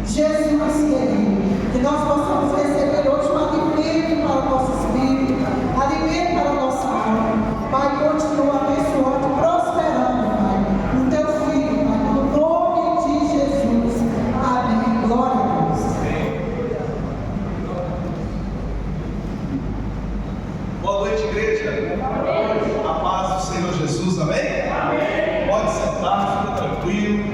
Jesus, querido, que nós possamos receber hoje um alimento para o nosso espírito, alimento para a nossa alma. Pai, continua abençoando e prosperando, Pai, no teu filho, Pai, no nome de Jesus. Amém. Glória a Deus. Boa noite, igreja. A paz do Senhor Jesus, amém? Amém. Pode sentar, fica tranquilo.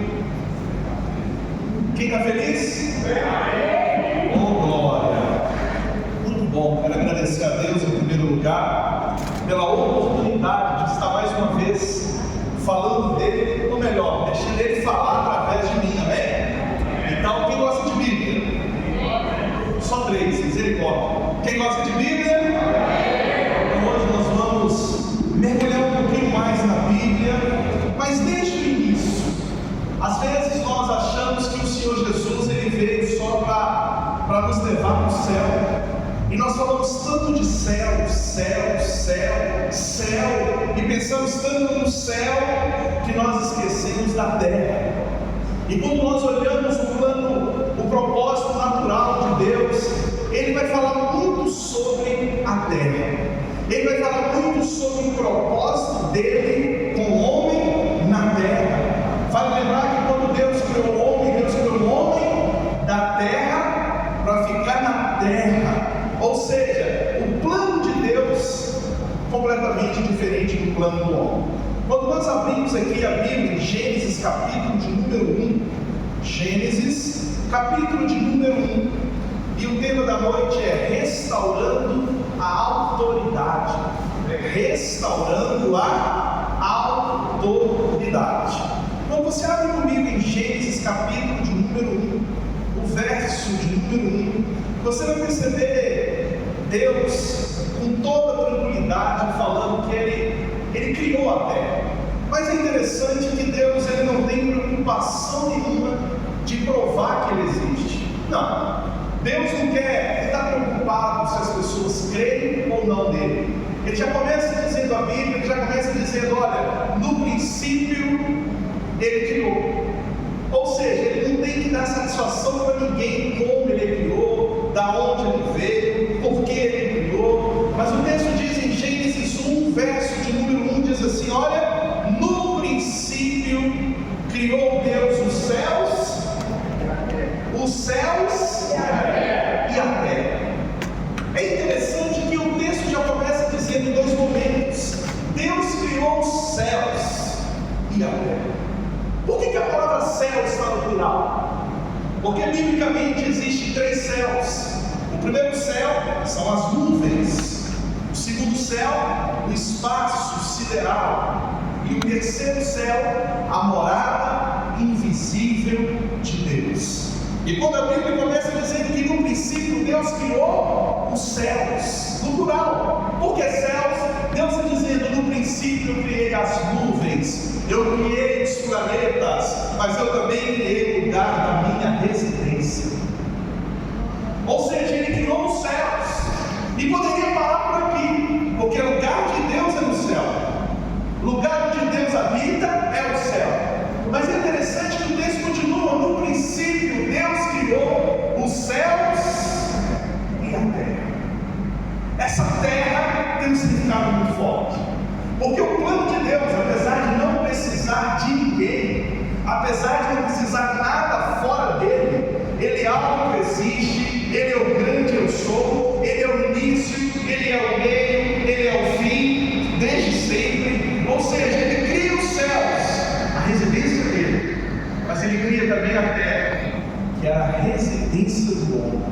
Quem está feliz? Amém. Oh, glória. Muito bom. Quero agradecer a Deus em primeiro lugar pela oportunidade de estar mais uma vez falando dele, ou melhor, deixando ele falar através de mim, amém? Então, quem gosta de Bíblia? Só 3, misericórdia. Quem gosta de Bíblia? Então, hoje nós vamos mergulhar um pouquinho mais na Bíblia, mas desde o início. Às vezes nós achamos que o Senhor Jesus ele veio só para nos levar para o céu. E nós falamos tanto de céu, céu, céu, céu, e pensamos tanto no céu que nós esquecemos da terra. E quando nós olhamos o plano, o propósito natural de Deus, Ele vai falar muito sobre a terra. Ele vai falar muito sobre o propósito dele com o homem na terra. Vale lembrar que quando Deus criou o homem, Deus criou o homem da terra para ficar na terra. Ou seja, o plano de Deus completamente diferente do plano do homem. Quando nós abrimos aqui a Bíblia em Gênesis capítulo de número 1, Gênesis capítulo de número 1, e o tema da noite é restaurando a autoridade. Restaurando a autoridade. Quando você abre comigo em Gênesis capítulo de número 1, o verso de número 1, você vai perceber Deus com toda tranquilidade falando que Ele criou a terra. Mas é interessante que Deus ele não tem preocupação nenhuma de provar que Ele existe. Não, Deus não quer estar preocupado se as pessoas creem ou não nele. Ele já começa dizendo a Bíblia, ele já começa dizendo, olha, no princípio Ele criou. Ou seja, Ele não tem que dar satisfação para ninguém como Ele criou, da onde Ele veio, por que Ele criou. Mas o texto diz em Gênesis 1, verso de número 1, diz assim, olha, no princípio criou Deus os céus e a terra. É interessante que o texto já começa dizendo em 2 momentos, Deus criou os céus e a terra. Por que a palavra céu está no plural? Porque biblicamente existem 3 céus. O primeiro céu são as nuvens. O segundo céu, o espaço sideral. E o terceiro céu, a morada invisível de Deus. E quando a Bíblia começa dizendo que no princípio Deus criou os céus, no plural. Por que céus? Deus está dizendo, no princípio eu criei as nuvens, eu criei os planetas, mas eu também criei o lugar da minha residência. Ou seja, Ele criou os céus, e poderia parar por aqui, porque o lugar de Deus é no céu, o lugar onde Deus habita é o céu. Mas é interessante que o texto continua, no princípio Deus criou os céus e a terra. Essa terra tem um significado muito forte, porque o plano de Deus, apesar de não precisar de ninguém, apesar de não precisar nada fora dele, Ele é algo que existe, Ele é o grande eu sou, Ele é o início, Ele é o meio, Ele é o fim, desde sempre. Ou seja, Ele cria os céus, a residência dele, mas Ele cria também a terra, que é a residência do homem.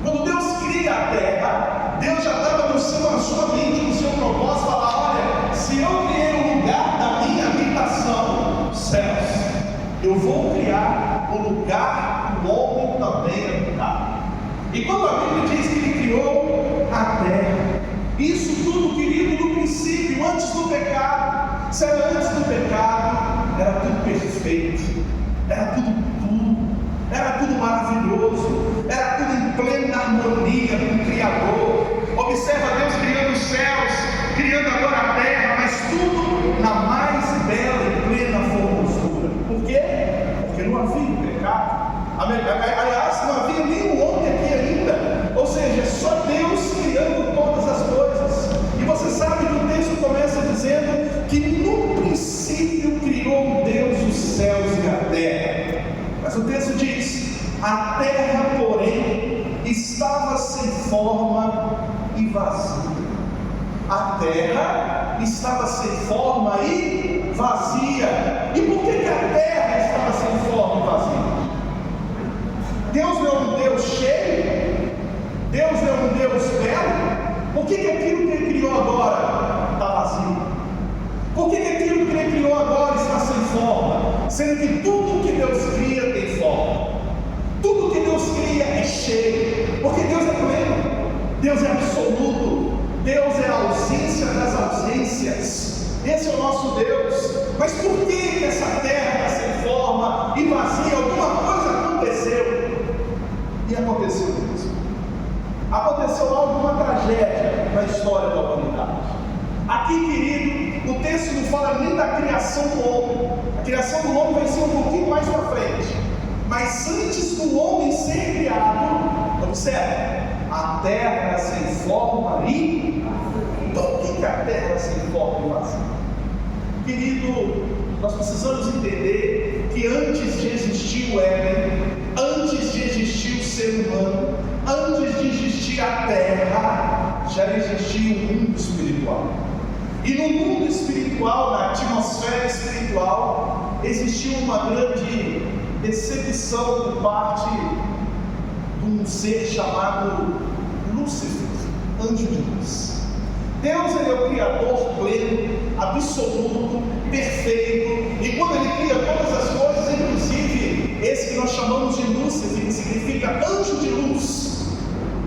Quando Deus cria a terra, Deus já estava na sua mente, no seu propósito, falar, olha, se eu criei o lugar da minha habitação, céus, eu vou criar o lugar do homem também habitar. E quando a Bíblia diz que Ele criou a terra, isso tudo, querido, no princípio, antes do pecado, se era antes do pecado, era tudo perfeito, era tudo puro, era tudo maravilhoso, era tudo em plena harmonia com o Criador. Observa Deus criando os céus, criando agora a terra, mas tudo na mais bela e plena formosura. Por quê? Porque não havia pecado. Aliás, não havia nenhum homem aqui ainda. Ou seja, só Deus criando todas as coisas. E você sabe que o texto começa dizendo que no princípio criou Deus os céus e a terra. Mas o texto diz: a terra, porém, estava sem forma e vazia. A terra estava sem forma e vazia. E por que a terra estava sem forma e vazia? Deus não é um Deus cheio? Deus não é um Deus belo? Por que aquilo que Ele criou agora está vazio? Por que aquilo que Ele criou agora está sem forma? Sendo que tudo que Deus cria tem forma. Tudo que Deus cria é cheio. Porque Deus é pleno. Deus é absoluto. Deus é a ausência das ausências. Esse é o nosso Deus. Mas por que essa terra está sem forma e vazia? Alguma coisa aconteceu. E aconteceu mesmo. Aconteceu algo, uma tragédia na história da humanidade. Aqui, querido, o texto não fala nem da criação do homem. A criação do homem vai ser um pouquinho mais para frente. Mas antes do homem ser criado, observe, a terra era sem forma e vazia. Por que a terra era sem forma e vazia? Querido, nós precisamos entender que antes de existir o Éden, antes de existir o ser humano, antes de existir a terra, já existia um mundo espiritual. E no mundo espiritual, na atmosfera espiritual, existia uma grande decepção por parte de um ser chamado Lúcifer, anjo de luz. Deus, Ele é o Criador pleno, absoluto, perfeito, e quando Ele cria todas as coisas, inclusive esse que nós chamamos de Lúcifer, que significa anjo de luz,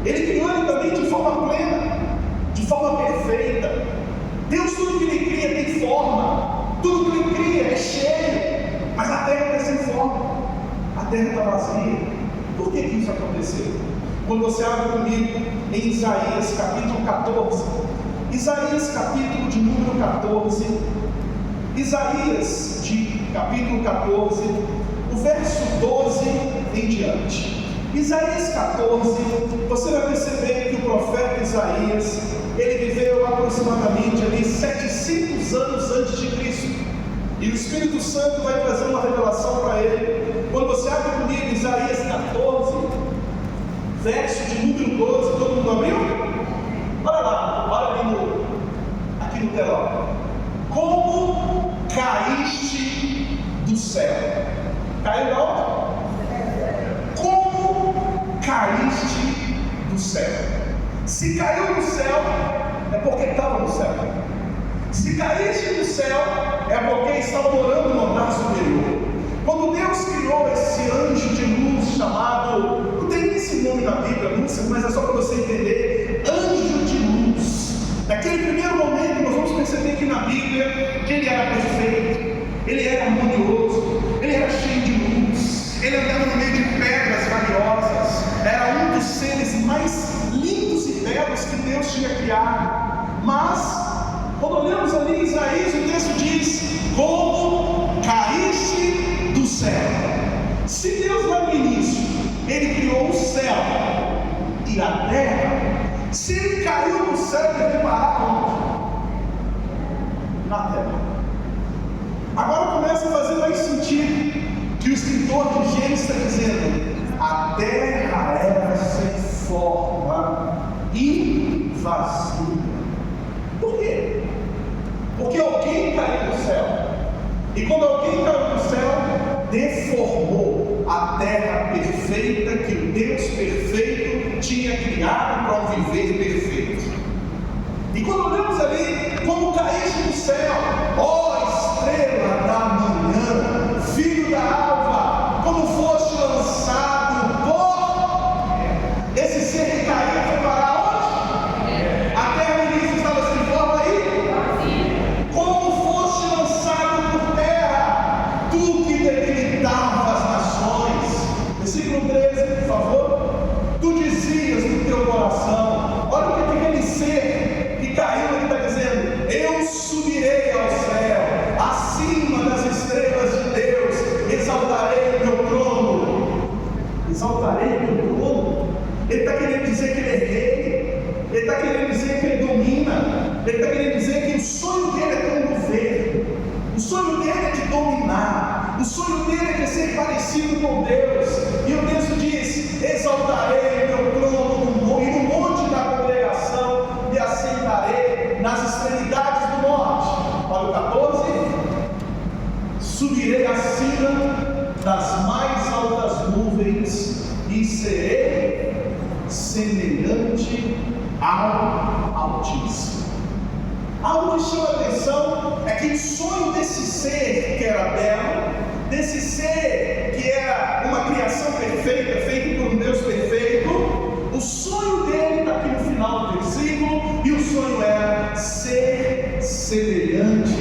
Ele criou ele também de forma plena, de forma perfeita. Deus, tudo que Ele cria tem forma, tudo que Ele cria é cheio, mas a terra está sem forma, a terra está vazia. Por que isso aconteceu? Quando você abre comigo em Isaías capítulo 14, Isaías capítulo de número 14, Isaías de capítulo 14, o verso 12 em diante. Isaías 14, você vai perceber que o profeta Isaías, ele viveu aproximadamente ali 700 anos antes de Cristo, e o Espírito Santo vai trazer uma revelação para ele. Quando você abre comigo Isaías 14, verso de número 12, todo mundo abriu? Olha lá, olha ali aqui no telão. Como caíste do céu? Caiu de onde? Como caíste do céu? Se caiu do céu, é porque estava no céu. Se caíste do céu, é porque estava morando no andar superior. Quando Deus criou esse anjo de luz chamado, não tem nem esse nome na Bíblia, Lúcifer, mas é só para você entender, anjo de luz. Naquele primeiro momento nós vamos perceber que na Bíblia, que ele era perfeito, ele era harmonioso, ele era cheio de luz, ele andava no meio de pedras valiosas, era um dos seres mais lindos e belos que Deus tinha criado. Mas, quando olhamos ali em Isaías, o texto diz: como caíste do céu. Se Deus lá no início, Ele criou o céu e a terra, se Ele caiu do céu, Ele vai parar onde? Na terra. Agora começa a fazer mais sentido que o escritor de Gênesis está dizendo: a terra era sem forma e vazia. Por quê? Porque alguém caiu do céu, e quando alguém caiu do céu, deformou a terra perfeita que o Deus perfeito tinha criado para um viver perfeito. E quando olhamos ali, como caíste do céu, ó estrela da manhã, filho da alva, como foste lançado por esse ser que caiu, foi parar onde? A terra no início estava sem forma aí? Como foste lançado por terra, tu que debilitava as nações. Versículo 13, por favor. Tu dizias no teu coração, olha o que aquele ser que caiu, ele está dizendo: eu subirei ao céu, acima das estrelas de Deus, exaltarei o meu trono. exaltarei o meu trono. Ele está querendo dizer que ele é rei, ele está querendo dizer que ele domina, ele está querendo dizer que o sonho dele é ter um governo, o sonho dele é de dominar, o sonho dele é de ser parecido com Deus. E o texto diz: exaltarei o meu trono e no monte da congregação e assentarei nas extremidades do norte. Olha o 14: subirei acima das mais altas nuvens e serei semelhante ao Altíssimo. Algo que chama a atenção é que o sonho desse ser que era belo, desse ser que era uma criação perfeita, feita por um Deus perfeito, o sonho dele está aqui no final do versículo, e o sonho era ser semelhante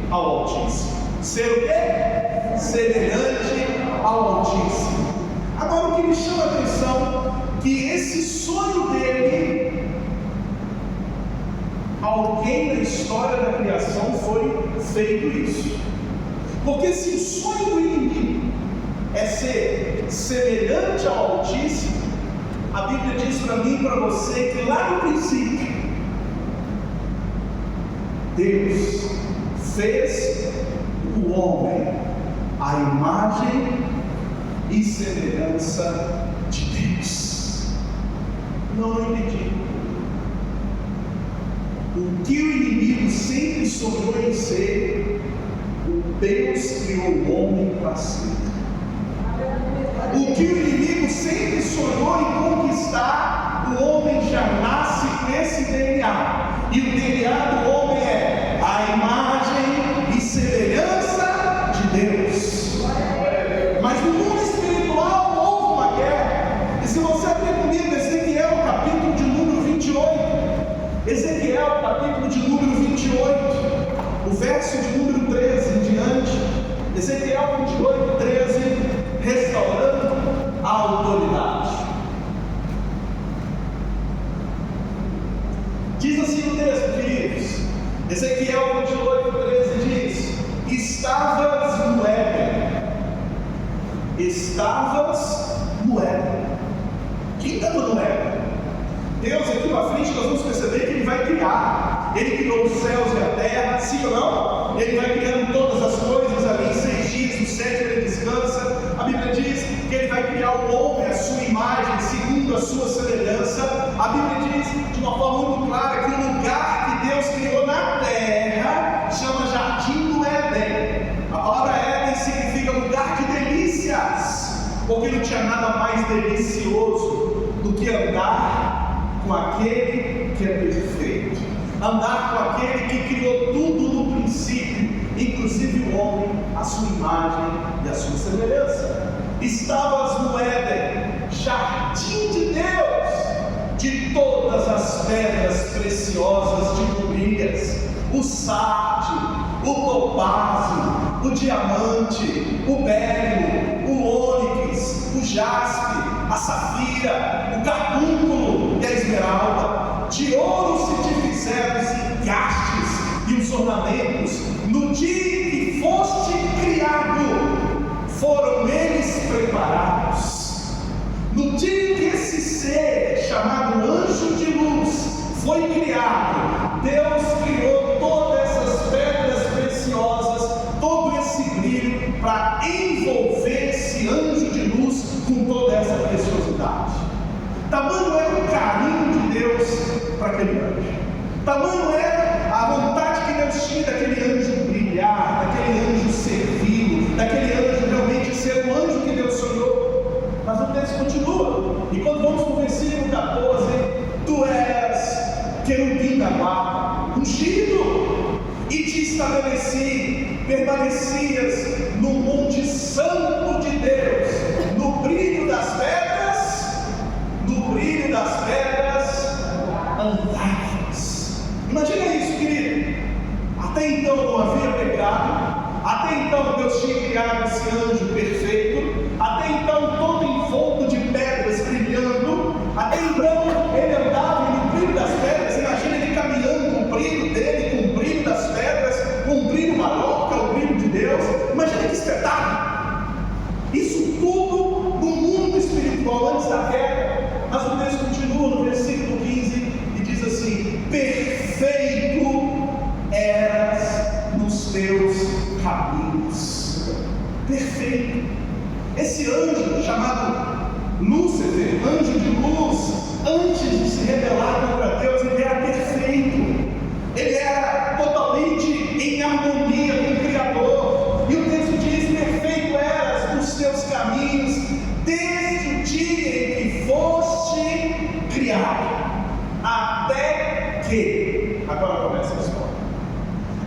ao Altíssimo. Ser o quê? Semelhante ao Altíssimo. Agora, o que me chama a atenção é que esse sonho dele, alguém na história da criação foi feito isso. Porque se o sonho do inimigo é ser semelhante ao Altíssimo, a Bíblia diz para mim e para você que lá no princípio Deus fez o homem à imagem e semelhança de Deus. Não entendi. O que o inimigo sempre sonhou em ser, o Deus criou o homem para ser. O que o inimigo sempre sonhou em conquistar, o homem já nasce com esse DNA. E o DNA do homem é a imagem e semelhança de Deus. Mas no mundo espiritual houve uma guerra. E se você abrir comigo Ezequiel, capítulo de número 28, Ezequiel, capítulo de número 28, o verso de número 13 em diante, Ezequiel 28, 13, restaurando a autoridade. Diz assim o texto, queridos, Ezequiel 28, 13 diz: estavas no Éden. Estavas no Éden. Quem estava no Éden? Deus, aqui para frente nós vamos perceber que Ele vai criar. Ele criou os céus e a terra, sim ou não? Ele vai criando todas as coisas ali em 6 dias, no 7 ele descansa. A Bíblia diz que Ele vai criar o homem, a sua imagem, segundo a sua semelhança. A Bíblia diz de uma forma muito clara que o lugar que Deus criou na terra chama Jardim do Éden. A palavra Éden significa lugar de delícias, porque não tinha nada mais delicioso do que andar com aquele que é perfeito, andar com aquele que criou tudo no princípio, inclusive o homem, a sua imagem e a sua semelhança. Estavas no Éden, jardim de Deus, de todas as pedras preciosas de mobílias, o sardio, o topázio, o diamante, o berilo, o ônix, o jaspe, a safira, o carbúnculo e a esmeralda. De ouro se te fizeram os engastes e os ornamentos. No dia em que foste criado, foram eles preparados. No dia em que esse ser chamado anjo de luz foi criado, Deus criou todas essas pedras preciosas, todo esse brilho, para envolver esse anjo de luz com toda essa preciosidade. Tamanho era o carinho de Deus para aquele anjo, tamanho era a vontade que Deus tinha daquele anjo brilhar, daquele anjo servi-lo, daquele anjo realmente ser o anjo que Deus sonhou. Mas o texto continua, e quando vamos para o versículo 14, tu és querubim da guarda, ungido, e te estabeleci, permanecias no monte santo de Deus, no brilho das pedras andavas. Imagina isso, querido. Até então o Lúcifer, anjo de luz, antes de se rebelar contra Deus, ele era perfeito, ele era totalmente em harmonia com o Criador, e o texto diz: perfeito eras nos teus caminhos, desde o dia em que foste criado, até que, agora começa a história,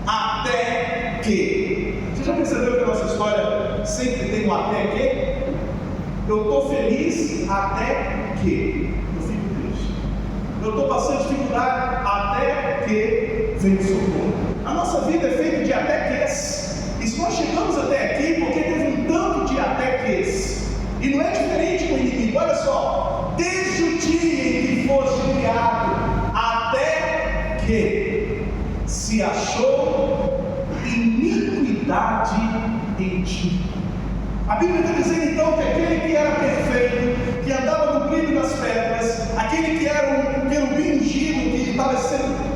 até que, você já percebeu que a nossa história sempre tem um até que? Eu estou feliz até que eu fico triste. Eu estou passando dificuldade até que vem o socorro. A nossa vida é feita de até quês. E se nós chegamos até aqui, porque teve um tanto de até quês. E não é diferente com o inimigo. Olha só, desde o dia em que foste criado, até que se achou iniquidade em ti. A Bíblia está dizendo então que aquele que era perfeito, que andava no brilho das pedras, aquele que era um querubim ungido, que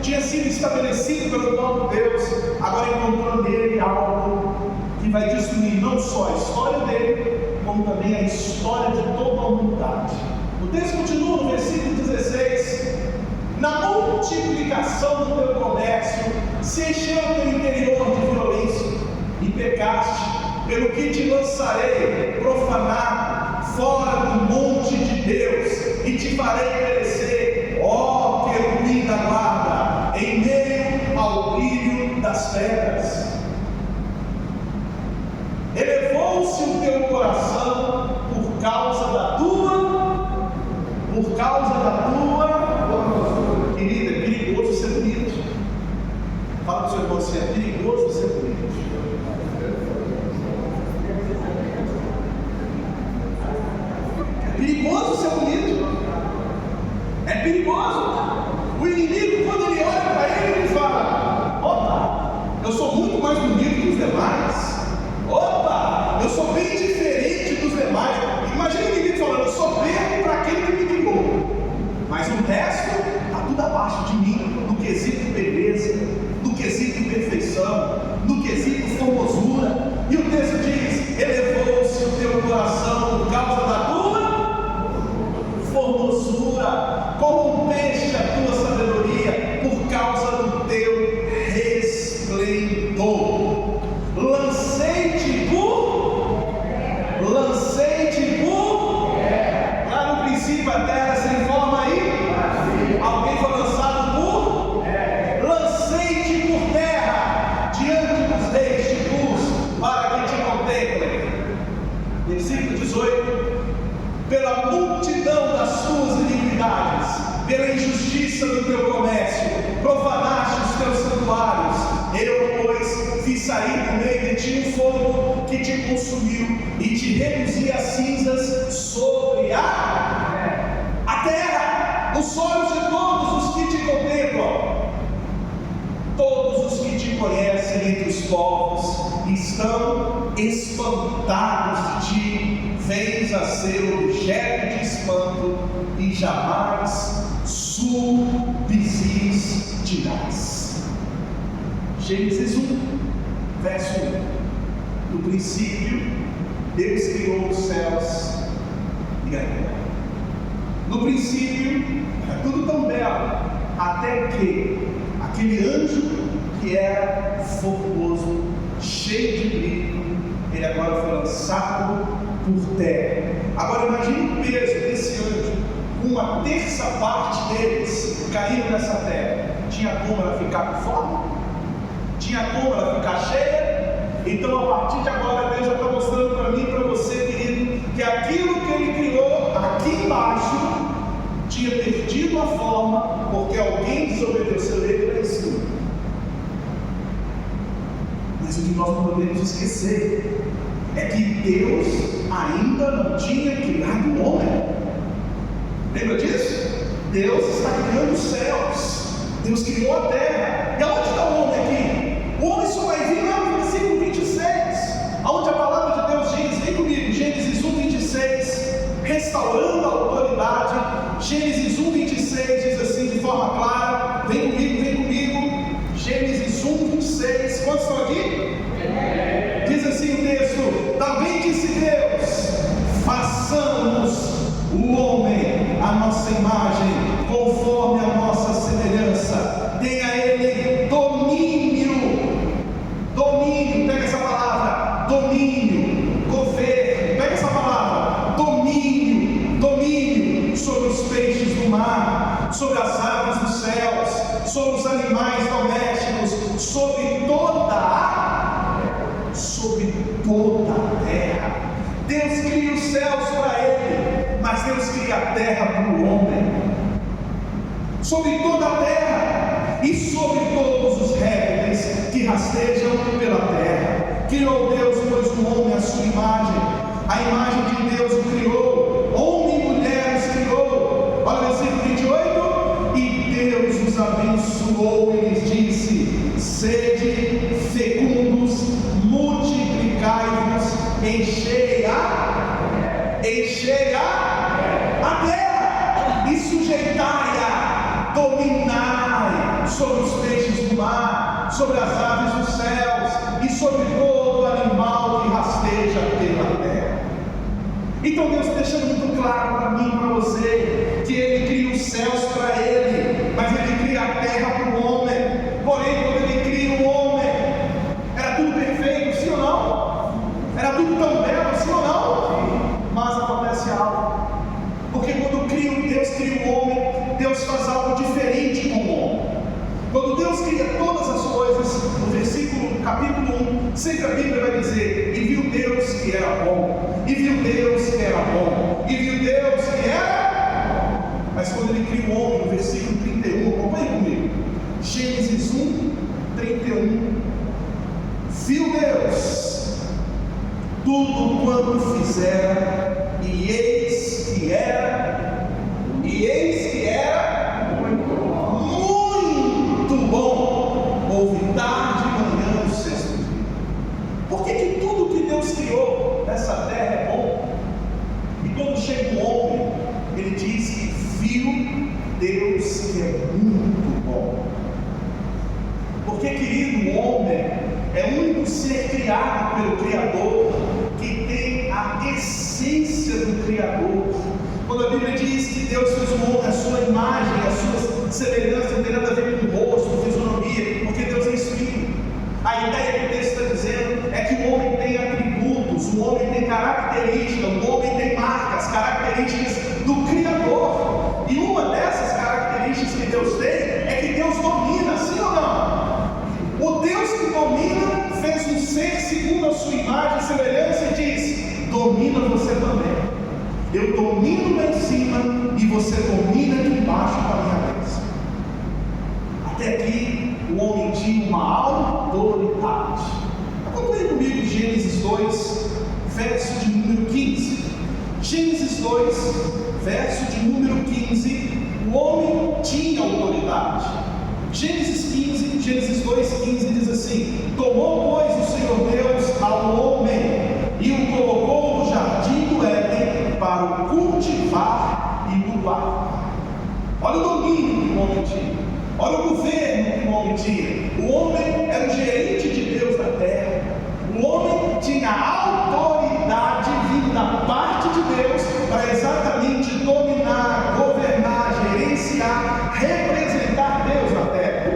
tinha sido estabelecido pelo próprio Deus, agora encontrou nele algo que vai destruir não só a história dele, como também a história de toda a humanidade. O texto continua no versículo 16: na multiplicação do teu comércio, se encheu o teu interior de violência, e pecaste, pelo que te lançarei profanado fora do monte de Deus, e te farei perecer, ó querubim da guarda, em meio ao brilho das pedras. Elevou-se o teu coração por causa da tua, querida, é perigoso ser bonito. Fala para o seu irmão assim: é perigoso ser bonito. Perigoso ser bonito, é perigoso. O inimigo, quando ele olha para ele, ele fala: opa, eu sou muito mais bonito que os demais, opa, eu sou bem diferente dos demais. Imagina o inimigo falando: eu sou perto para aquele que me criou, mas o resto está tudo abaixo de mim, no quesito beleza, no quesito perfeição, no quesito formosura. E o texto diz: elevou-se o teu coração por causa da tua formosura, corrompeste a tua sabedoria por causa do teu resplendor. Lancei-te por lá no princípio a terra sem forma aí. Alguém foi lançado por? Lancei-te por terra diante dos reis de luz, para que te contemplem. Versículo 18: pela multidão das suas iniquidades, pela injustiça do teu comércio, profanaste os teus santuários. Eu, pois, fiz sair do meio de ti um fogo que te consumiu, e te reduzi a cinzas sobre a terra, os olhos de todos os que te contemplam. Todos os que te conhecem entre os povos estão espantados de ti. Vens a ser objeto de espanto, e jamais subsistirás. Gênesis 1, verso 1. No princípio, Deus criou os céus e a terra. No princípio, era tudo tão belo, até que aquele anjo que era formoso, cheio de brilho, ele agora foi lançado por terra. Agora imagine o peso desse anjo, uma terça parte deles caindo nessa terra. Tinha como ela ficar com fome? Tinha como ela ficar cheia? Então a partir de agora Deus já está mostrando para mim e para você, querido, que aquilo que Ele criou aqui embaixo tinha perdido a forma, porque alguém desobedeceu Ele lá em cima. Mas o que nós não podemos esquecer é que Deus ainda não tinha criado o homem. Lembra disso? Deus está criando os céus, Deus criou a terra. E aonde está o homem aqui? O homem só vai vir lá no versículo 26, onde a palavra de Deus diz, vem comigo, Gênesis 1, 26, restaurando a autoridade. Gênesis 1, 26 diz assim de forma clara, vem comigo, Gênesis 1, 26, quantos estão aqui? Diz assim o texto: também disse Deus, façamos nossa imagem, conforme a nossa semelhança. Dê a Ele domínio. Domínio, pega essa palavra, domínio, governo, pega essa palavra, domínio sobre os peixes do mar, sobre as aves dos céus, sobre os animais domésticos, sobre toda a terra. Deus cria os céus para Ele, mas Deus cria a terra para o homem. Sobre toda a terra e sobre todos os répteis que rastejam pela terra. Criou Deus, pois, o homem à sua imagem. A imagem de Deus o criou, homem e mulher os criou. Olha o versículo 28. E Deus os abençoou e lhes disse: sede fecundos, multiplicai-vos, enchei a terra e sujeitai-a, dominai sobre os peixes do mar, sobre as aves dos céus e sobre todo animal que rasteja pela terra. Então Deus está deixando muito claro para mim e para você que Ele cria os céus para Ele, mas Ele cria a terra para o homem. Porém, quando Ele cria o homem, era tudo perfeito, sim ou não? Era tudo tão belo, sim ou não? Mas acontece algo, porque quando Deus cria o homem, Deus faz algo diferente com o homem. Quando Deus cria todas as coisas, no capítulo 1, sempre a Bíblia vai dizer: e viu Deus que era bom, e viu Deus que era bom, e viu Deus que era. Mas quando Ele cria o homem, no versículo 31, acompanhe comigo, Gênesis 1, 31, viu Deus tudo quanto fizera, e eis que era muito bom. Houve tarde e manhã no sexto dia. Por que tudo que Deus criou nessa terra é bom? E quando chega o homem, ele diz que viu Deus que é muito bom. Porque, querido, o homem é o único ser criado pelo Criador que tem a essência do Criador. Quando a Bíblia diz que Deus fez o homem à sua imagem, à sua semelhança, não tem nada a ver com rosto, fisionomia, porque Deus é espírito. A ideia que o texto está dizendo é que o homem tem atributos, o homem tem características, o homem tem marcas, características do Criador. E uma dessas características que Deus tem é que Deus domina, sim ou não? O Deus que domina fez um ser segundo a sua imagem e semelhança e diz: domina você também. Eu domino lá em cima e você domina aqui embaixo com a minha bênção. Até aqui o homem tinha uma autoridade. Acompanhe comigo Gênesis 2, verso de número 15. Gênesis 2, verso de número 15. O homem tinha autoridade. Gênesis 2,15 diz assim: tomou, pois, o Senhor Deus ao homem e o colocou no jardim do Éden para o cultivar e o guardar. Olha o domínio que o homem tinha, olha o governo que o homem tinha. O homem era o gerente de Deus na terra. O homem tinha autoridade vinda da parte de Deus para exatamente dominar, governar, gerenciar, representar Deus na terra.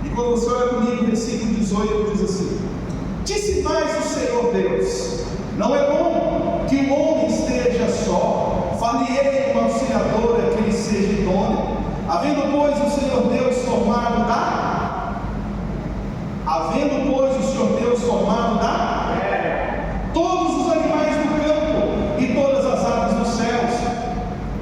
E quando você olha comigo, o versículo 18 diz assim: disse mais o Senhor Deus: não é bom que o homem esteja só, far-lhe-ei uma auxiliadora que lhe seja idônea. Havendo, pois, o Senhor Deus formado todos os animais do campo e todas as aves dos céus,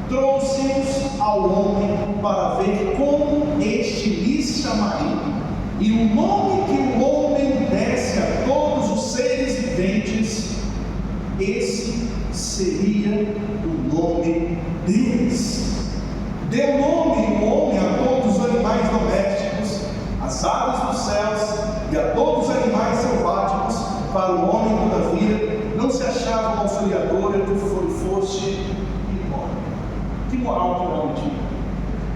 trouxe-os ao homem para ver como este lhe chamaria. E o nome que o homem desse a todos os seres viventes, esse seria o nome deles. Deu nome o homem a todos os animais domésticos, às aves dos céus e a todos os animais selváticos. Para o homem, todavia, não se achava uma auxiliadora que fosse embora. Que moral que o homem tinha,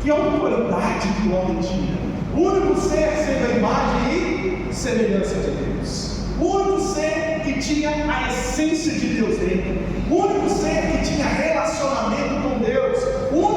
que autoridade que o homem tinha. O único ser sendo a imagem e semelhança de Deus, o único ser que tinha a essência de Deus dentro, o único ser que tinha relacionamento com Deus, o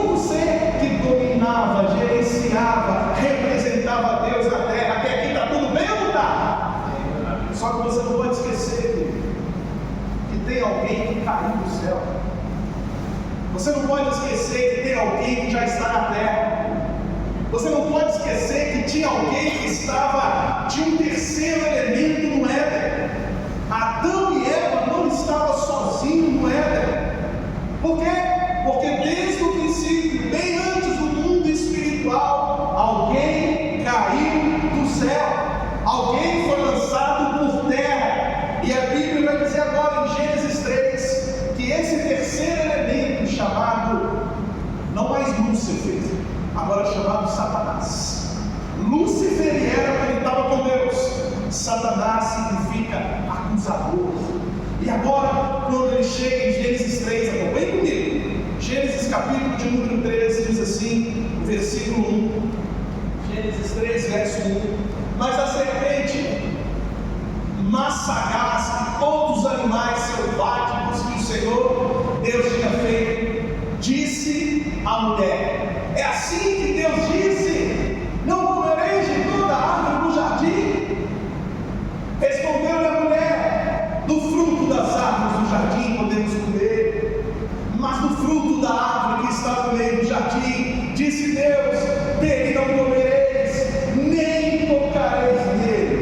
Você não pode esquecer que tem alguém que já está na terra. Você não pode esquecer que tinha alguém que tinha um terceiro elemento no Éden. Adão e Eva não estavam sozinhos no Éden. Por quê? Porque desde o princípio, bem antes do mundo espiritual, alguém caiu do céu. Alguém foi lançado por terra. E a Bíblia vai dizer agora em Gênesis 3 que esse terceiro elemento chamado, não mais Lúcifer, agora chamado Satanás. Lúcifer era quando ele estava com Deus. Satanás significa acusador. E agora, quando ele chega em Gênesis 3, acompanhe comigo. Gênesis capítulo de número 13 diz assim, o versículo 1. Gênesis 3, verso 1. Mas a serpente, mais sagaz que todos os animais selváticos que o Senhor Deus tinha feito, disse à mulher: é assim que Deus disse: não comereis de toda árvore do jardim? Respondeu-lhe a mulher: do fruto das árvores do jardim podemos comer, mas do fruto da árvore que está no meio do jardim, disse Deus: dele não comereis, nem tocareis nele.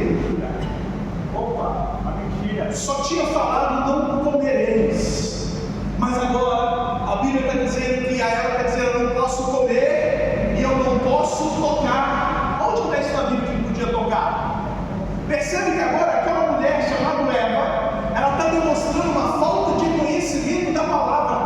Opa, uma mentira. Só tinha falado não comereis, mas agora a Bíblia está dizendo que a ela está dizendo: eu não posso comer e eu não posso tocar. Onde está isso na Bíblia que podia tocar? Percebe que agora aquela mulher chamada Eva, ela está demonstrando uma falta de conhecimento da palavra,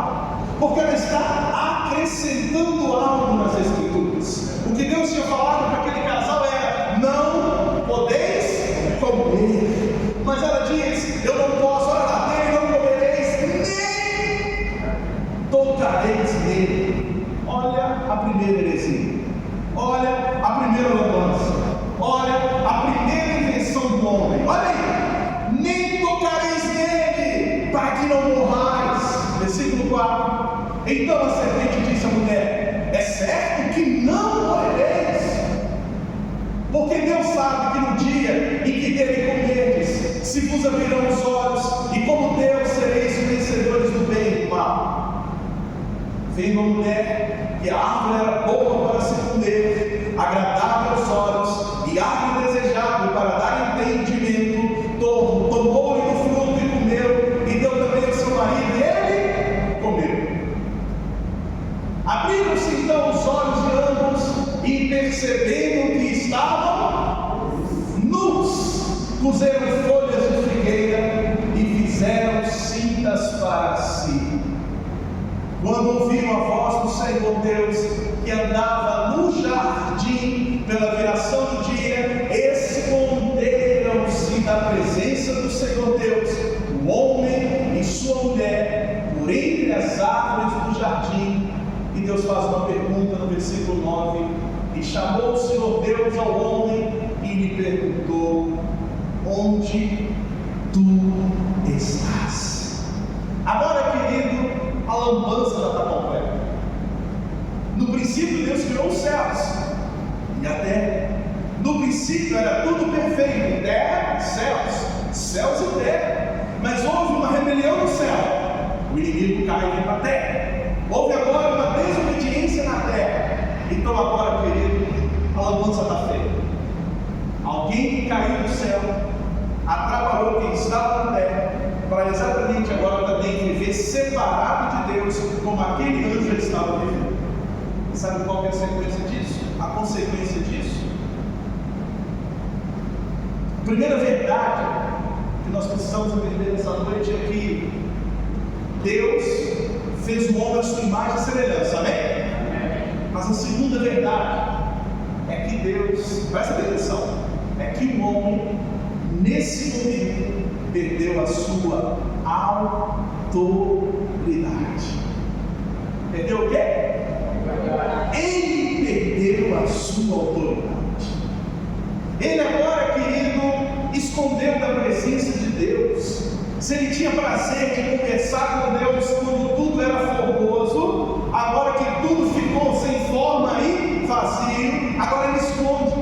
porque ela está acrescentando algo nas Escrituras. O que Deus tinha falado para aquele casal era: não podeis comer. Mas ela diz: eu não posso, olha lá, dele não comereis, nem tocareis nele. Olha a primeira heresia, olha a primeira lambança, olha a primeira invenção do homem. Olha aí: nem tocareis nele, para que não morrais. Versículo 4. Então a serpente disse à mulher: é certo que não morrereis, porque Deus sabe que no dia em que dele comerdes, se vos abrirão os olhos, e como Deus sereis conhecedores do bem e do mal. Vendo a mulher que a árvore era boa para se comer, agradável aos olhos, e árvore desejável para dar entendimento, tomou-lhe do fruto e comeu, e deu também ao seu marido, e ele comeu. Abriram-se então os olhos de ambos, e percebendo que estavam nus, puseram folhas de figueira e fizeram cintas para si. Quando ouviram a voz do Senhor Deus, que andava no jardim pela viração do dia, esconderam-se da presença do Senhor Deus, o homem e sua mulher, por entre as árvores do jardim. E Deus faz uma pergunta no versículo 9: e chamou o Senhor Deus ao homem e lhe perguntou: onde tu estás? Agora, querido, a lambança já está completa. No princípio Deus criou os céus e a terra. No princípio era tudo perfeito: terra, céus e terra. Mas houve uma rebelião no céu, o inimigo cai e vem para a terra. Houve agora uma desobediência na terra. Então agora, querido, a lambança está feita. Alguém que caiu do céu atrapalhou quem estava na terra, para exatamente agora também viver separado de Deus, como aquele anjo já estava vivendo. E sabe qual é a sequência disso? A consequência disso? A primeira verdade que nós precisamos aprender nessa noite é que Deus fez o homem à sua imagem e semelhança, amém? Mas a segunda verdade é que Deus, presta atenção, é que o homem, nesse momento, perdeu a sua autoridade. Perdeu o quê? Ele perdeu a sua autoridade. Ele agora, querido, escondeu da presença de Deus. Se ele tinha prazer de conversar com Deus quando tudo era formoso, agora que tudo ficou sem forma e vazio, agora ele esconde,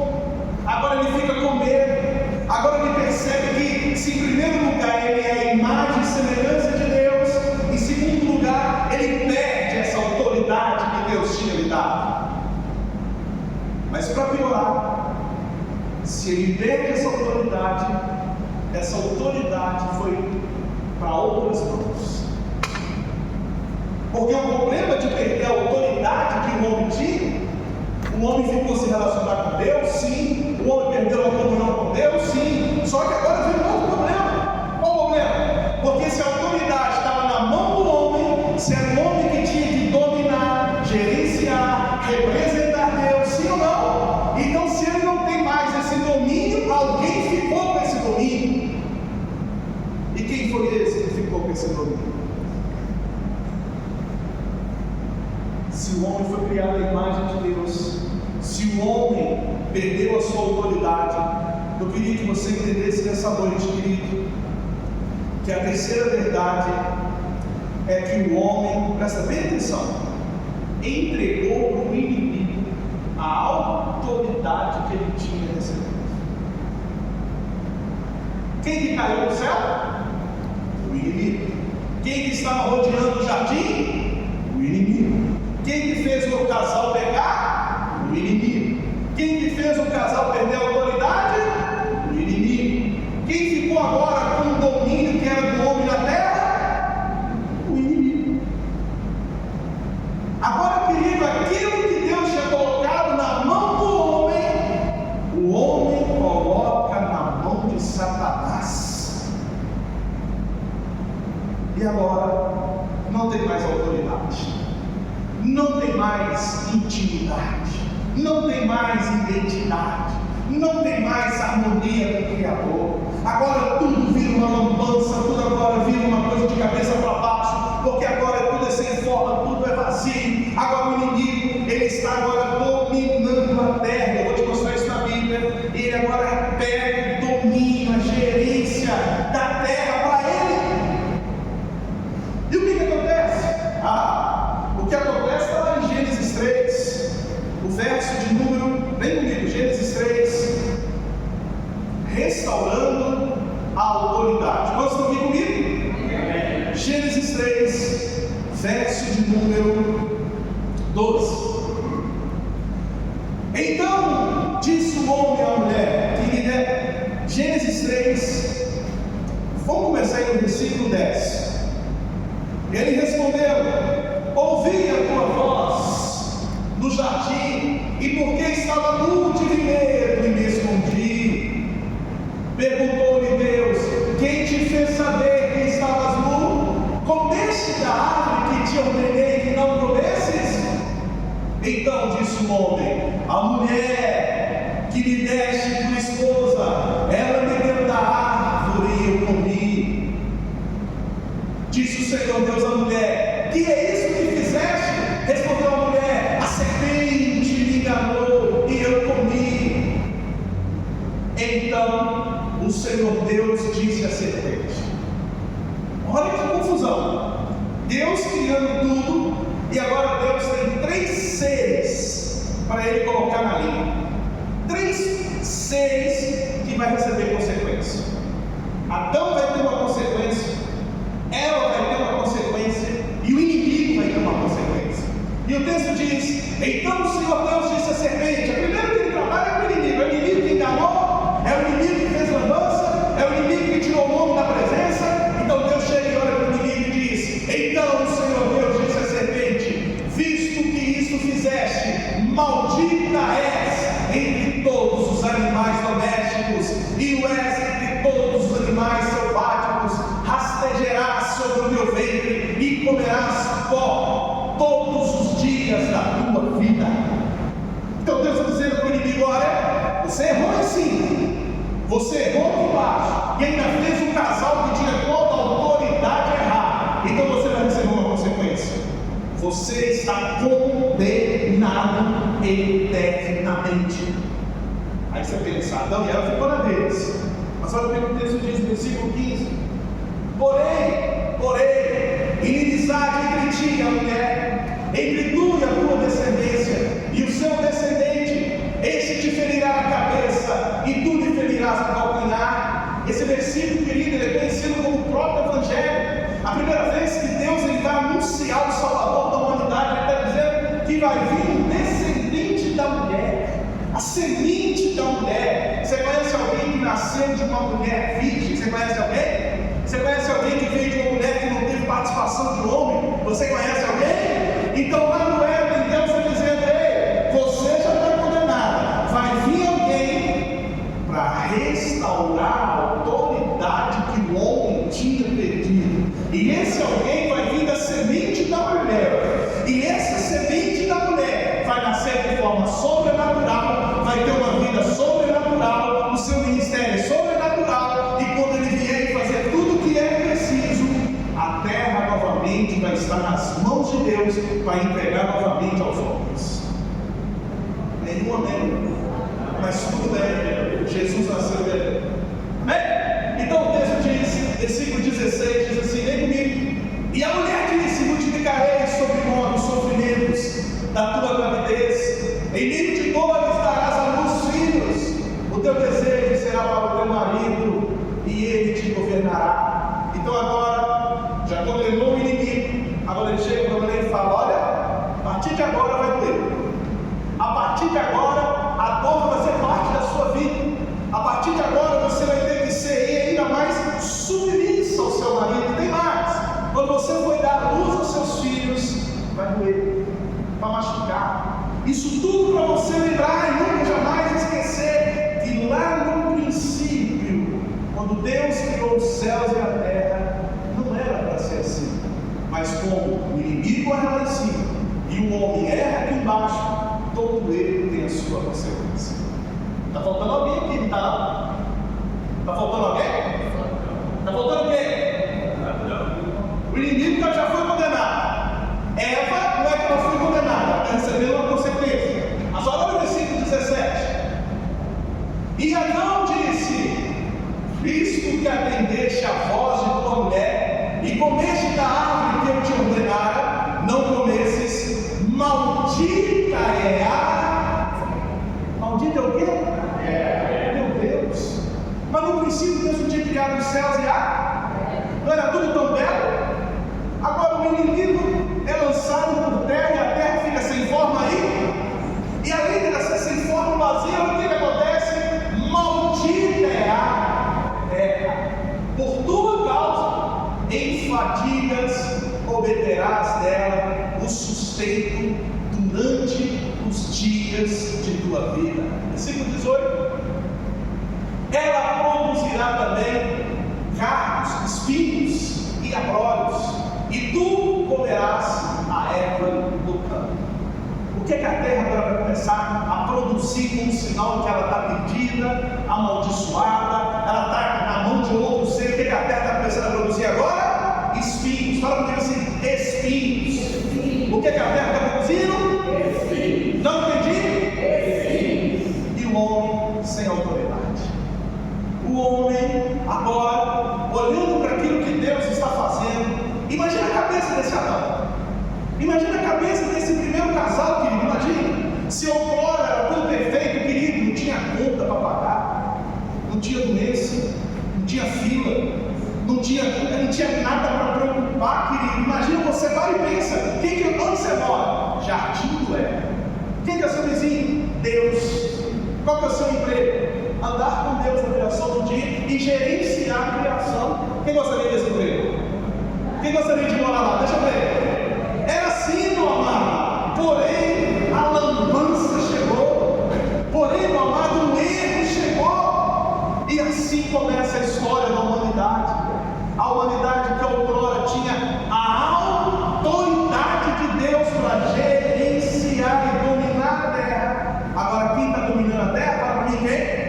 agora ele fica com medo, agora ele percebe que, se em primeiro lugar ele é a imagem e semelhança de Deus, em segundo lugar ele perde essa Deus tinha lhe dado. Mas para piorar, se ele perde essa autoridade foi para outras mãos. Porque o problema de perder a autoridade que o homem tinha, o homem ficou se relacionar com Deus, sim. O homem perdeu a comunhão com Deus, sim. Só que agora vem um outro problema. Qual o problema? Porque se a autoridade estava na mão do homem, se era o homem que tinha que dominar, gerenciar, representar Deus, sim ou não? Então, se ele não tem mais esse domínio, alguém ficou com esse domínio. E quem foi esse que ficou com esse domínio? Se o homem foi criado à imagem de Deus, se o homem perdeu a sua autoridade, eu queria que você entendesse nessa noite, querido, que a terceira verdade é que o homem, presta bem atenção, entregou para o inimigo a autoridade que ele tinha recebido. Quem que caiu do céu? O inimigo. Quem que estava rodeando o jardim? O inimigo. Quem que fez o casal pecar? O inimigo. Quem que fez o casal perder a autoridade? O inimigo. Quem ficou agora com o domínio que era do homem na terra? O inimigo. Agora, querido, aquilo que Deus tinha colocado na mão do homem, o homem coloca na mão de Satanás. E agora, não tem mais autoridade. Não tem mais intimidade, não tem mais identidade, não tem mais harmonia com o Criador. Agora tudo vira uma lambança, tudo agora vira uma coisa de cabeça para baixo, porque agora tudo é sem forma, tudo é vazio. Agora o inimigo, ele está agora dominando a terra. Eu vou te mostrar isso na Bíblia. Ele agora pega o domínio, a gerência da terra para ele. E o que acontece? O que acontece está lá em Gênesis 3, o verso de número, vem comigo, Gênesis 3, restaurando a autoridade. Quantos estão aqui comigo? Amém. Gênesis 3, verso de número 12. Então disse o homem à mulher, Gênesis 3, vamos começar aí no versículo 10. Ele respondeu: ouvi a tua voz no jardim, e porque estava nu tive medo e me escondi. Perguntou-lhe Deus: quem te fez saber que estavas nu? Comeste da árvore que te ordenei que não comesses? Então disse o homem: a mulher que me deste por esposa, ela me deu da árvore e eu comi. Disse o Senhor Deus à mulher: que é isso que fizeste? Respondeu a mulher: a serpente me enganou e eu comi. Então o Senhor Deus disse à serpente: olha que confusão, Deus criando tudo, e agora Deus tem 3 seres para ele colocar na linha. 3 seres que vai receber consequência. Adão vai ter uma consequência, ela vai ter uma consequência, e o inimigo vai ter uma consequência. E o texto diz: então o Senhor Deus disse à serpente. A primeira que ele trabalha é o inimigo que enganou, é o inimigo que fez lambança, é o inimigo que tirou o homem da presença. Então Deus chega e olha para o inimigo e diz: então o Senhor Deus disse à serpente: visto que isto fizeste, maldita és entre todos os animais domésticos, e o és entre todos os animais selváticos. Rastejarás sobre o teu ventre e comerás pó todos os dias da tua vida. Então Deus está dizendo para o inimigo: olha, você errou sim, você errou aqui embaixo, e ainda fez um casal que tinha toda a autoridade errada. Então você vai receber uma consequência. Você está condenado eternamente. Aí você pensa: Adão e Eva ficou na deles. Mas olha o que o texto diz no versículo 15: porém, inimizade entre ti e a mulher, entre tu e a tua descendência, e o seu descendente, este te ferirá a cabeça, e tu lhe ferirás o calcanhar. Esse versículo, querido, ele é conhecido como o próprio Evangelho. A primeira vez que Deus ele vai anunciar o Salvador da humanidade, ele está dizendo que vai vir um descendente da mulher, a semente da mulher. Você conhece alguém que nasceu de uma mulher virgem? Você conhece alguém? Você conhece alguém que veio de uma mulher que não teve participação de homem? Você conhece alguém? Então lá no Éden, Deus está dizendo: ei, você já está condenada. Vai vir alguém para restaurar a autoridade que o homem tinha perdido. E esse alguém vai vir da semente da mulher. E essa semente da mulher vai nascer de forma sobrenatural, vai ter uma vida sobrenatural, o seu ministério é sobrenatural. E quando ele vier e fazer tudo o que é preciso, a terra novamente vai estar nas mãos de Deus para entregar novamente aos homens. Nenhum amém, mas tudo bem. Jesus nasceu dele. Amém? Então o texto diz, versículo 16, diz assim: vem comigo. E a mulher disse: multiplicarei sobre nós os sofrimentos da tua gravidez, em nível de dores darás à luz filhos, o teu desejo será para o teu marido, e ele te governará. Então agora, já condenou o inimigo, agora ele chega para a mulher e fala: olha, a partir de agora vai doer. A partir de agora, a dor vai ser parte da sua vida. A partir de agora, você vai ter que ser ainda mais submissa ao seu marido. Tem mais: quando você for dar a luz aos seus filhos, vai doer, vai machucar. Isso tudo para você lembrar e nunca jamais esquecer que lá no princípio, quando Deus criou os céus e a terra, não era para ser assim. Mas como o inimigo erra lá em cima e o homem erra aqui embaixo, todo erro tem a sua consequência. Está faltando alguém aqui, não está não? Está faltando alguém? Está faltando quem? O inimigo já foi condenado. Eva, não é que ela foi condenada, ela está recebendo uma consequência. Mas olha o versículo 17. E Adão disse: visto que atendeste a voz de tua mulher, e comeste da árvore que eu te ordenara, não comesses, maldita é a... Maldita é o quê? Meu Deus! Mas no princípio Deus não tinha criado os céus e a... Não era tudo tão belo? Agora o inimigo é lançado por terra e a terra fica sem forma aí. E além de ela ser sem forma, vazia, o que acontece? Maldita é a terra. Por tua causa, em fadigas obterás dela o sustento durante os dias de tua vida. Versículo 18. Ela produzirá também cardos, espinhos e abrolhos, e tu comerás a erva do campo. O que é que a terra agora vai começar a produzir como sinal que ela está perdida, amaldiçoada, ela está na mão de outro ser? O que é que a terra está começando a produzir agora? Espinhos. Fala comigo assim: espinhos. O que é que a terra está produzindo? Espinhos. Não entendi? Espinhos. E o homem sem autoridade. O homem agora, olhando para aquilo que Deus está fazendo. Imagina a cabeça desse Adão. Imagina a cabeça desse primeiro casal, querido. Imagina. Se outrora era tudo perfeito, querido, não tinha conta para pagar, não tinha doença, não tinha fila, não tinha nada para preocupar, querido. Imagina, você vai e pensa: onde você mora? Jardim do Éden. Quem que é seu vizinho? Deus. Qual que é o seu emprego? Andar com Deus na criação do dia e gerenciar a criação. Quem gostaria desse emprego? Quem gostaria de morar lá? Deixa eu ver. Era assim, meu amado. Porém, a lambança chegou. Porém, meu amado, o erro chegou. E assim começa a história da humanidade. A humanidade que outrora tinha a autoridade de Deus para gerenciar e dominar a terra. Agora, quem está dominando a terra? Para mim, quem?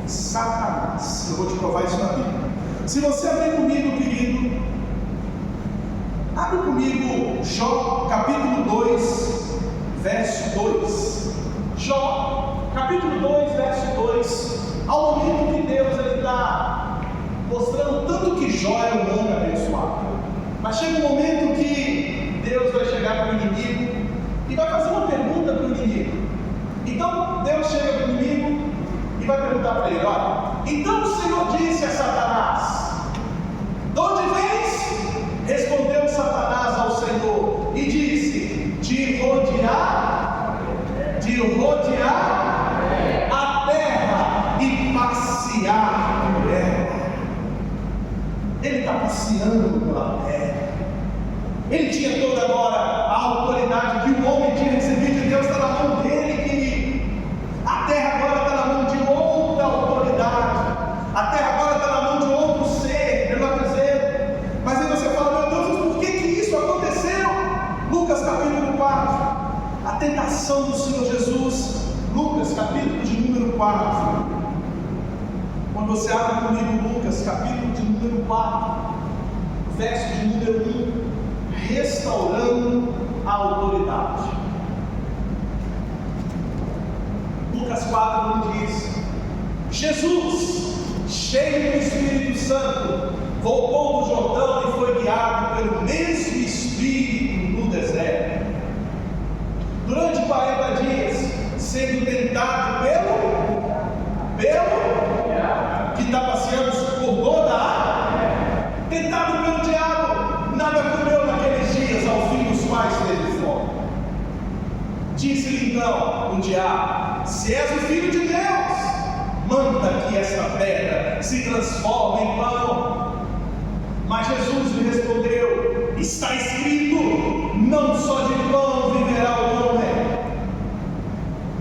Satanás. Eu vou te provar isso na Bíblia. Se você abrir comigo, querido, abre comigo Jó, capítulo 2, verso 2. Jó, capítulo 2, verso 2. Ao momento que Deus está mostrando tanto que Jó é um homem abençoado, mas chega um momento que Deus vai chegar para o inimigo e vai fazer uma pergunta para o inimigo. Então Deus chega para o inimigo e vai perguntar para ele: olha, então o Senhor disse a Satanás: de onde vens? Respondeu Satanás ao Senhor e disse: te rodear passeando pela terra. Ele tinha toda agora a autoridade que o homem tinha recebido de Deus, está na mão dele, querido. A terra agora está na mão de outra autoridade. A terra agora está na mão de outro ser, melhor dizendo. Mas aí você fala, meu Deus, por que isso aconteceu? Lucas capítulo 4, a tentação do Senhor Jesus. Lucas capítulo de número 4. Quando você abre comigo Lucas capítulo de número 4, verso de número 1, restaurando a autoridade. Lucas 4 diz: Jesus, cheio do Espírito Santo, voltou do Jordão e foi guiado pelo mesmo Espírito no deserto. Durante 40 dias, sendo tentado pelo que está passeando por toda a tentado pelo diabo, nada comeu naqueles dias, ao fim dos quais teve fome. Disse-lhe então o diabo: se és o filho de Deus, manda que esta pedra se transforme em pão. Mas Jesus lhe respondeu: está escrito, não só de pão viverá o homem.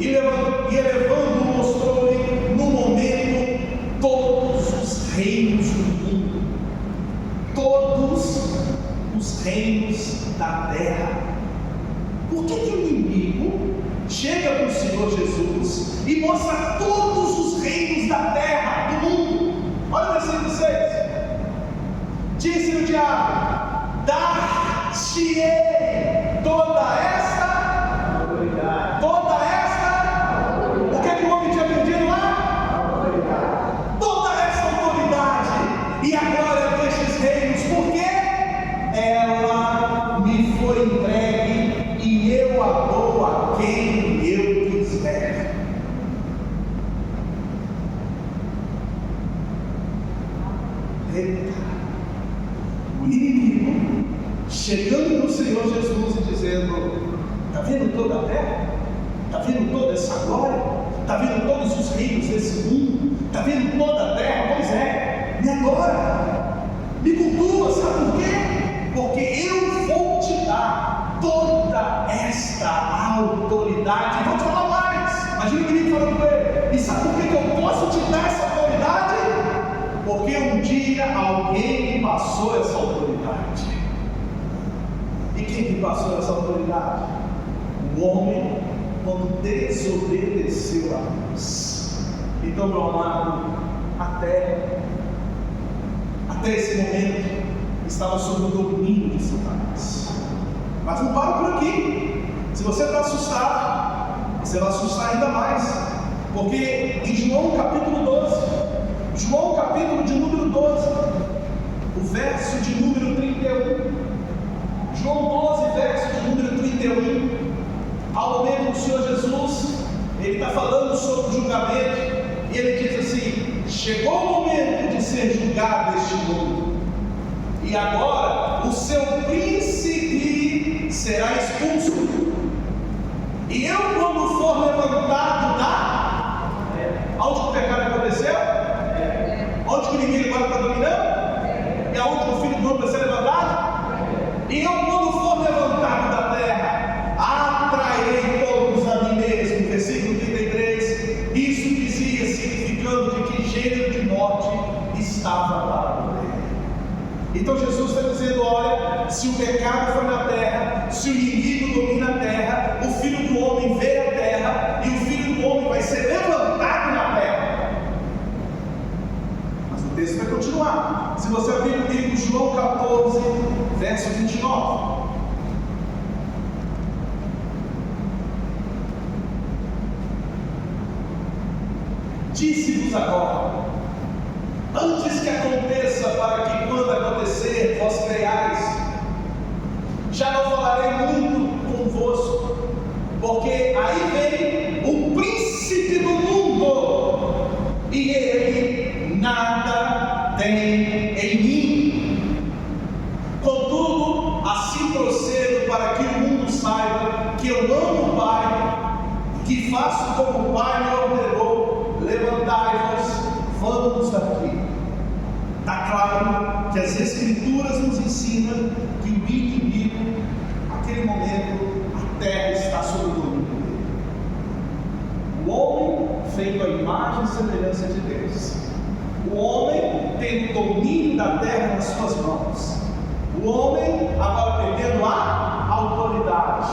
E elevando, mostrou-lhe no momento todos os reinos do mundo, todos os reinos da terra. Por que o inimigo chega para o Senhor Jesus e mostra todos os reinos da terra, do mundo? Olha o versículo 6. Disse o diabo: dar-te-ei toda esta autoridade. O que é que o homem tinha pedido lá? Toda essa autoridade e a glória destes reinos, porque ela me foi entregue e eu a dou a quem eu quiser. O inimigo chegando no Senhor Jesus e dizendo: está vendo toda a terra? Está vendo toda essa glória? Está vendo todos os reinos desse mundo? Está vendo toda a terra? Pois é, e agora? Me cultua, sabe por quê? Porque eu vou te dar toda esta autoridade. Vou te falar mais. Imagina o inimigo falando com ele: e sabe por que eu posso te dar essa autoridade? Porque um dia alguém me passou essa autoridade. E quem que passou essa autoridade? O homem, quando desobedeceu a Deus. Então, meu amado, até esse momento estava sob o domínio de Satanás. Mas não para por aqui. Se você está assustado, você vai assustar ainda mais. Porque em João capítulo 12, João capítulo de número 12, o verso de número 31, João 12, verso de número 31, ao momento do Senhor Jesus, ele está falando sobre o julgamento, e ele diz assim: chegou o momento de ser julgado este mundo, e agora o seu príncipe será expulso, e eu, quando for levantado aonde o pecado aconteceu? Onde que ninguém agora está dominando? E aonde que o Filho do Homem vai ser levantado? E eu, quando for levantado da terra, atrairei todos a mim mesmo. Versículo 33. Isso dizia, significando de que gênero de morte estava para morrer. Então Jesus está dizendo: olha, se o pecado foi na terra, se o inimigo domina a terra, o Filho do Homem veio à terra, e o Filho do Homem vai ser levantado na terra. O texto vai continuar. Se você abrir comigo João 14, verso 29. Disse-vos agora, antes que aconteça, para que quando acontecer, vós creiais. Já não falarei muito convosco, porque aí vem o príncipe do mundo, e ele nada tem em mim. Contudo, assim procedo, para que o mundo saiba que eu amo o Pai, que faço como o Pai me ordenou. Levantai-vos, vamos daqui. Está claro que as Escrituras nos ensinam que o inimigo, naquele momento, a terra está sob o domínio dele. O homem feito à imagem e semelhança de Deus. O homem tem o domínio da terra nas suas mãos. O homem agora perdendo a autoridade.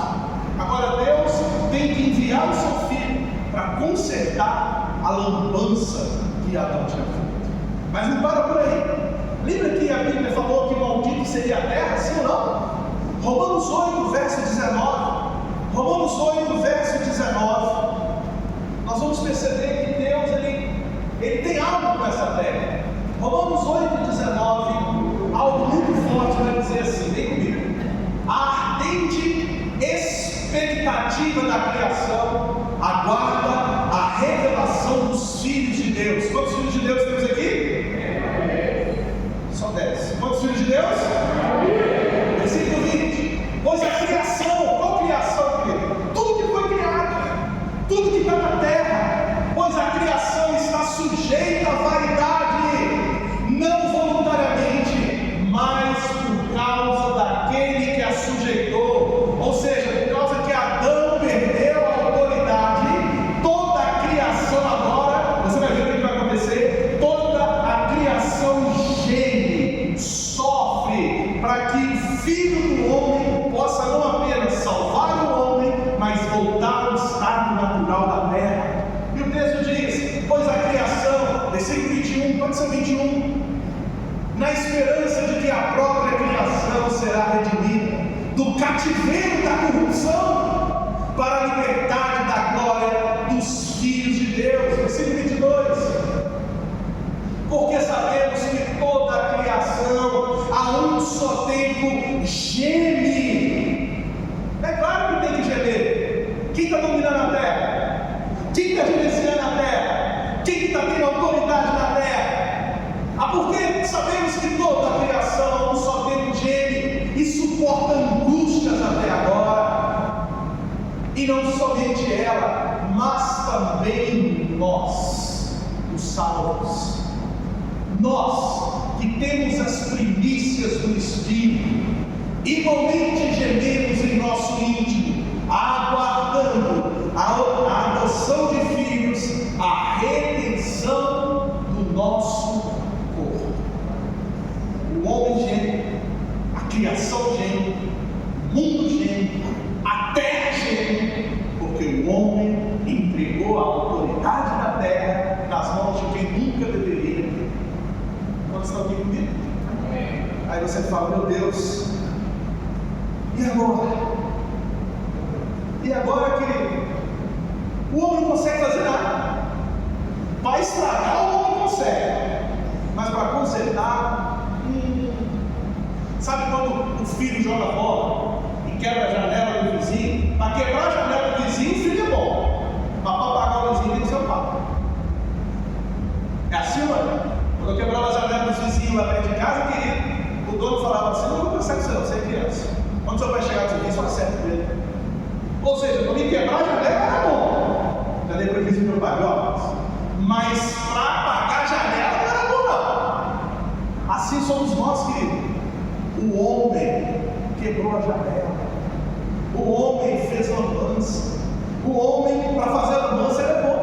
Agora Deus tem que enviar o seu filho para consertar a lambança que Adão tinha feito. Mas não para por aí. Lembra que a Bíblia falou que o maldito seria a terra, sim ou não? Romanos 8, verso 19. Romanos 8, verso 19. Nós vamos perceber que Deus ele tem algo com essa terra. Romanos 8, 19, algo muito forte vai dizer assim, vem comigo. A ardente expectativa da criação aguarda a revelação dos filhos de Deus. Quantos filhos de Deus temos aqui? Só 10. Quantos filhos de Deus? Versículo 20. Pois a criação, qual criação, querido? Tudo que foi criado, tudo que está na terra, pois a criação está sujeita à vaidade, não voluntariamente, mas por causa daquele que a sujeitou. Ou seja, por causa que Adão perdeu a autoridade, toda a criação agora, você vai ver o que vai acontecer, toda a criação geme, sofre, para que o Filho do Homem possa não apenas salvar o homem, mas voltar ao estado natural da terra. E o texto diz, pois a criação, versículo 21, pode ser 21, na esperança de que a própria criação será redimida do cativeiro da corrupção para a liberdade da glória dos filhos de Deus. Versículo 22. Porque sabemos que toda a criação a um só tempo geme. É claro que tem que gemer. Quem está dominando a terra? Quem está gerenciando a terra? Quem está tendo autoridade na terra? Porque sabemos que toda a criação a um só tempo geme e suporta angústias até agora. E não somente ela, mas também nós, os salvos. Nós que temos as primícias do Espírito, igualmente gememos em nosso íntimo, aguardando a adoção de filhos, a redenção do nosso corpo. O homem geme, a criação geme, o mundo geme, a terra geme, porque o homem entregou a autoridade da terra nas mãos de quem nunca deveria ter. Quantos estão aqui comigo? Aí você fala, meu Deus, e agora? E agora, querido? O homem não consegue fazer nada. Para estragar, o homem consegue. Mas para consertar, sabe quando o filho joga bola e quebra a janela do vizinho? Para quebrar a janela do vizinho, o filho é bom. Mas para pagar o vizinho, tem que ser o pai. É assim, mano? Quando eu quebrava a janela dos vizinhos lá dentro de casa, querido, o dono falava assim, não vou pensar com você não, você é criança. Quando seu pai chegar no seu vizinho, só acerta com ele. Ou seja, quando me quebrar a janela, era bom. Já dei prejuízo pro meu pai, ó. Mas para apagar a janela, não era bom não. Assim somos nós, querido. O homem quebrou a janela. O homem fez lambança. O homem, para fazer a lambança, ele é bom.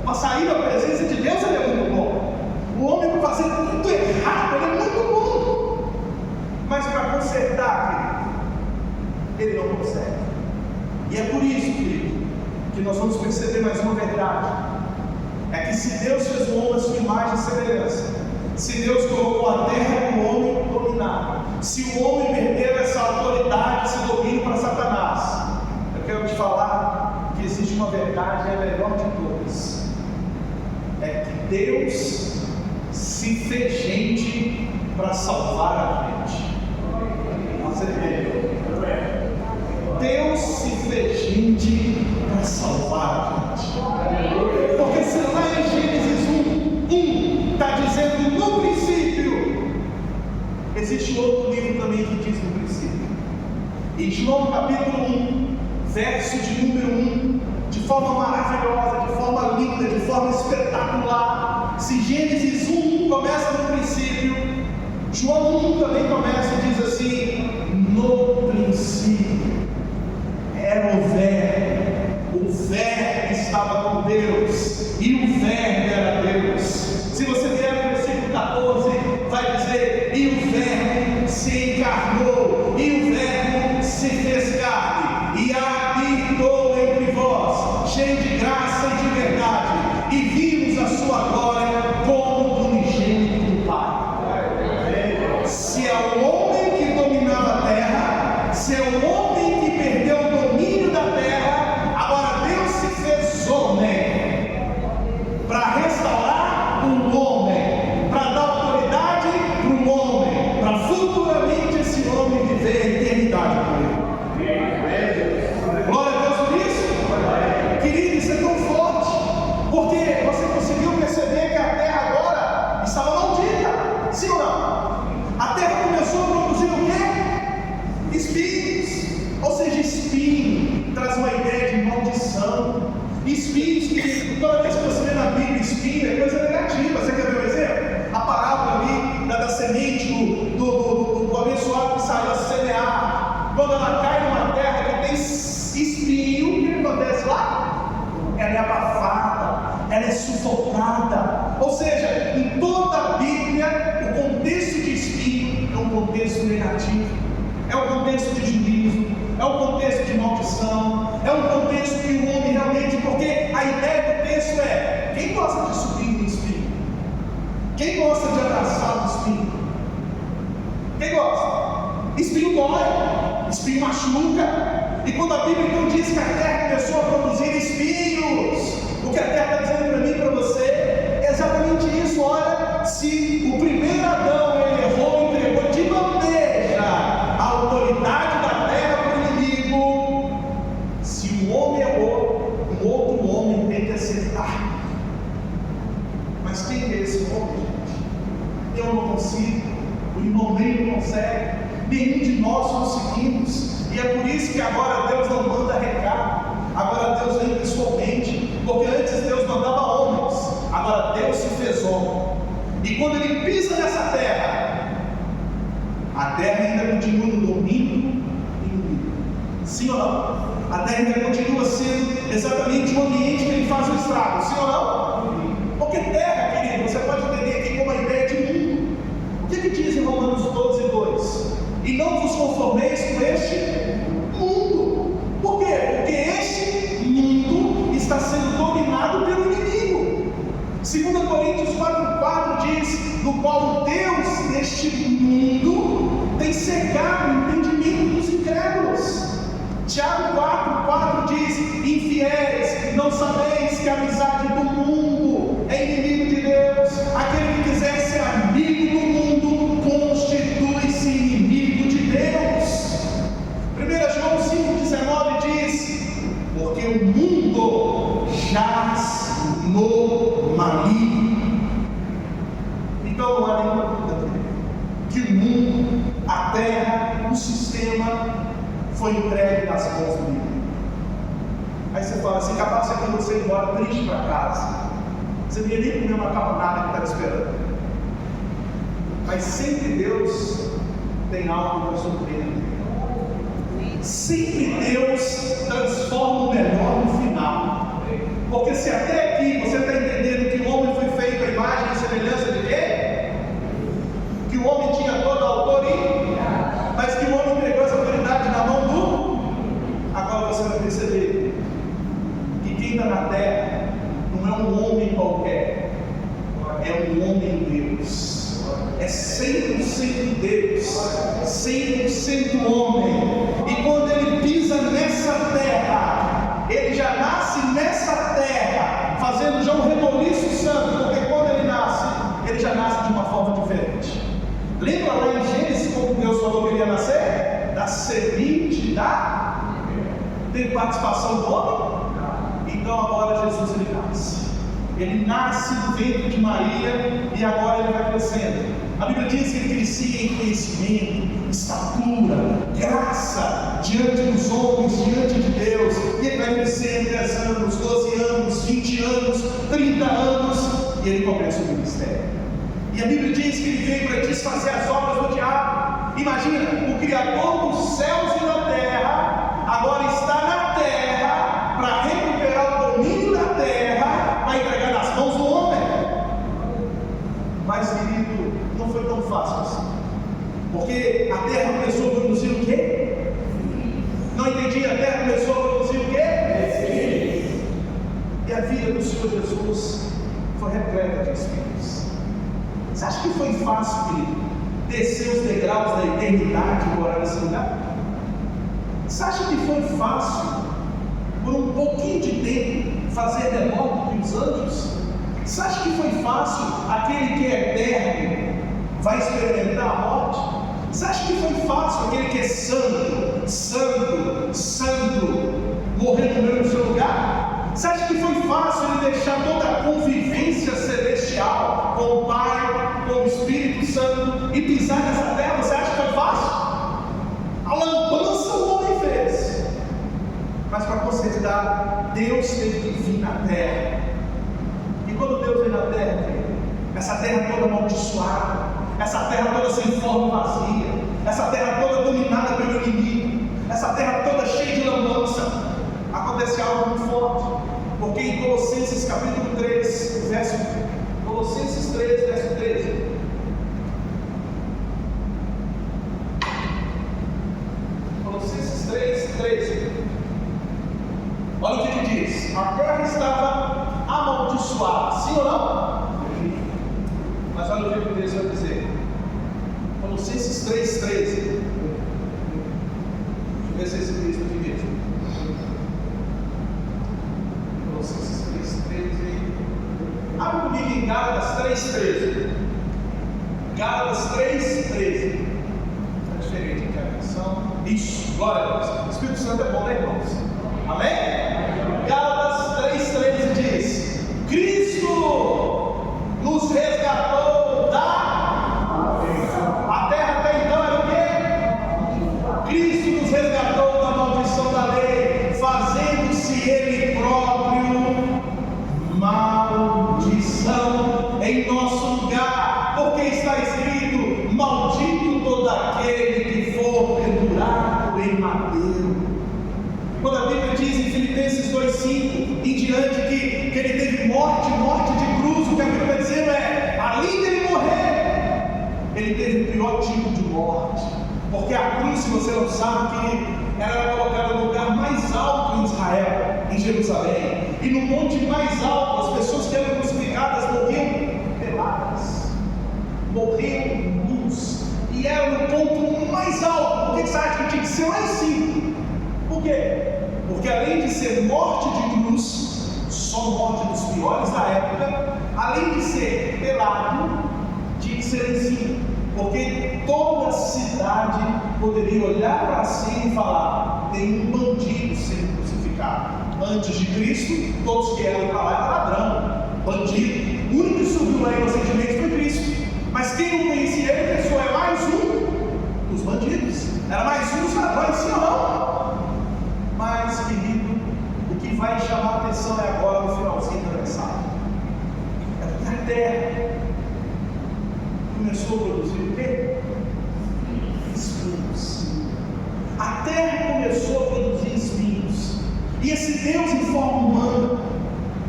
Para sair da presença de Deus, ele é muito bom. O homem, para fazer tudo errado, ele é muito bom. Mas para consertar, querido, ele não consegue. E é por isso, querido, que nós vamos perceber mais uma verdade. É que se Deus fez o homem à sua imagem e semelhança, se Deus colocou a terra para o homem dominar, se o homem perder essa autoridade, esse domínio para Satanás, eu quero te falar que existe uma verdade, é a melhor de todas. É que Deus se fez gente para salvar a gente. Você entendeu? Deus se fez gente para salvar a gente. Porque se lá em Gênesis 1 está dizendo no princípio, existe outro livro também que diz no princípio. Em João capítulo 1, verso de número 1, de forma maravilhosa, de forma linda, de forma espetacular. Se Gênesis 1 começa no princípio, João 1 também começa e diz assim: no princípio era o Verbo estava com Deus, e o Verbo era Deus. Se você vier no versículo 14, vai dizer: e o Verbo se encarnou, e o Verbo se fez carne, e habitou entre vós, cheio de graça e de verdade, e vimos a sua glória como do unigênito do Pai. Se é o homem que dominava a terra, se é o homem que perdeu o domínio da terra, agora Deus se fez homem para restaurar o homem, para dar autoridade para o homem, para futuramente esse homem viver a eternidade com ele. Glória a Deus por isso. Querido, isso é tão forte, porque você conseguiu perceber que a terra agora estava maldita, sim ou não? A terra começou a produzir o quê? Espinhos. Ou seja, espinho traz uma ideia de maldição. Espinhos que toda vez que você lê na Bíblia, espinho é coisa negativa. Você quer ver um exemplo? A parábola ali da semente do abençoado que saiu a semear. Quando ela cai numa terra que tem espinho, o que acontece lá? Ela é abafada, ela é sufocada. Ou seja, em toda a Bíblia, o contexto de espinho é um contexto negativo, é um contexto de juízo, é um contexto de maldição, é um contexto que o homem realmente, porque a ideia do texto é: quem gosta de subir no espinho? Quem gosta de abraçar o espinho? Quem gosta? Espinho dói, espinho machuca. E quando a Bíblia então diz que a terra começou a produzir espinhos, o que a terra está dizendo para mim e para você é exatamente isso. Olha, se o primeiro Adão ele errou, entregou de bandeja a autoridade da terra para o inimigo, se o homem errou, um outro homem tem que acertar. Mas quem é esse homem, gente? Eu não consigo, o irmão nem não consegue, nenhum de nós conseguimos. E é por isso que agora Deus não manda recado, agora Deus vem pessoalmente, porque antes Deus mandava homens, agora Deus se fez homem. E quando Ele pisa nessa terra, a terra ainda continua no domínio inimigo. Sim ou não? A terra ainda continua sendo exatamente o ambiente que Ele faz o estrago. Sim ou não? Porque terra, querido, você pode entender aqui como a ideia de mundo. O que diz em Romanos 12:2? E não vos conformeis com este mundo. Por quê? Porque este mundo está sendo dominado pelo inimigo. 2 Coríntios 4:4 diz: no qual Deus neste mundo tem cegado o entendimento dos incrédulos. Tiago 4:4 diz: infiéis, não sabeis que a amizade do mundo é inimigo de Deus? Aquele que quiser ser amigo do mundo constitui-se inimigo de Deus. 1 João 5,19 diz: porque o mundo jaz no maligno. Então não há nenhuma dúvida que o mundo, a terra, o sistema foi entregue nas mãos do inimigo. Aí você fala assim: capaz de você ir embora triste para casa, você não ia nem comer uma cabanada que estava esperando. Mas sempre Deus tem algo para surpreender. Sempre Deus transforma o melhor no final. Porque se até aqui você está entendendo que o homem foi feito à imagem e semelhança de quê? Que o homem tinha toda a autoridade, mas que o homem entregou essa autoridade na mão do... Agora você vai perceber que quem está na terra não é um homem qualquer, é um homem Deus. É 100% Deus, 100% homem. E quando ele pisa nessa terra, ele já nasce nessa terra, fazendo já um reboliço santo, porque quando ele nasce, ele já nasce de uma forma diferente. Lembra lá em Gênesis como Deus falou que ele ia nascer? Da semente da... Tem participação do homem? Então agora Jesus ele nasce. Ele nasce do ventre de Maria e agora ele vai crescendo. A Bíblia diz que ele crescia em conhecimento, estatura, graça diante dos homens, diante de Deus. E ele vai crescendo 10 anos, 12 anos, 20 anos, 30 anos, e ele começa o ministério. E a Bíblia diz que ele veio para desfazer as obras do diabo. Imagina, o Criador dos céus e da terra, agora está na terra para recuperar o domínio da terra, para entregar nas mãos do homem. Mas, querido, não foi tão fácil assim. Porque a terra começou a produzir o quê? Não entendi, a terra começou a produzir o quê? E a vida do Senhor Jesus foi repleta de espíritos. Você acha que foi fácil, querido, descer os degraus da eternidade e morar nesse lugar? Você acha que foi fácil, por um pouquinho de tempo, fazer menor do que os anjos? Você acha que foi fácil aquele que é eterno vai experimentar a morte? Você acha que foi fácil aquele que é santo, santo, santo, morrer no mesmo lugar? Você acha que foi fácil ele deixar toda a convivência celestial com o Pai, com o Espírito Santo e pisar nessa terra? Você acha que foi fácil? A lambança o homem fez, mas para consertar, Deus teve que vir na terra. E quando Deus veio na terra, essa terra toda amaldiçoada, essa terra toda sem forma, vazia, essa terra toda dominada pelo inimigo, essa terra toda cheia de lambança, acontece algo muito forte. Porque em Colossenses capítulo 3, Colossenses 3, verso 13, Colossenses 3, 13, olha o que ele diz: a terra estava amaldiçoada, sim ou não? Mas olha o que o texto vai dizer, Colossenses 3, 13, deixa eu ver se é esse texto aqui mesmo. Colossenses 3:13. Abre comigo em Gálatas 3:13. Gálatas 3:13. Está diferente aqui a versão. Isso, glória a Deus. O Espírito Santo é bom, né, irmãos? Amém? Gálatas 3:13 diz: Cristo nos resgatou da... A terra até então era o quê? Cristo nos resgatou da maldição da lei, fazendo-se Ele próprio maldição em nosso lugar, porque está escrito: maldito todo aquele que for pendurado em madeiro. Quando a Bíblia diz em Filipenses 2,5 em diante que ele teve morte de cruz, o que a Bíblia está dizendo é: além dele morrer, ele teve o pior tipo de morte. Porque a cruz, se você não sabe, que ela era colocada no lugar mais alto em Israel, em Jerusalém, e no monte mais alto, as pessoas que eram crucificadas morriam peladas, morriam nus, e era no ponto mais alto. Por que você acha que tinha que ser lá em cima? Por quê? Porque além de ser morte de cruz, só morte dos piores da época, além de ser pelado, tinha que ser lá em cima, porque toda a cidade poderia olhar para cima e falar: tem um bandido sendo crucificado. Antes de Cristo, todos que eram para lá eram ladrão, bandido. O único que subiu lá inocentemente foi Cristo. Mas quem não conhecia ele pensou: é mais um dos bandidos, era mais um dos ladrões, sim ou não? Mas, querido, o que vai chamar a atenção é agora no finalzinho da mensagem. É porque a terra começou a produzir o quê? Espinhos. A terra começou a produzir espinhos. E esse Deus em forma humana,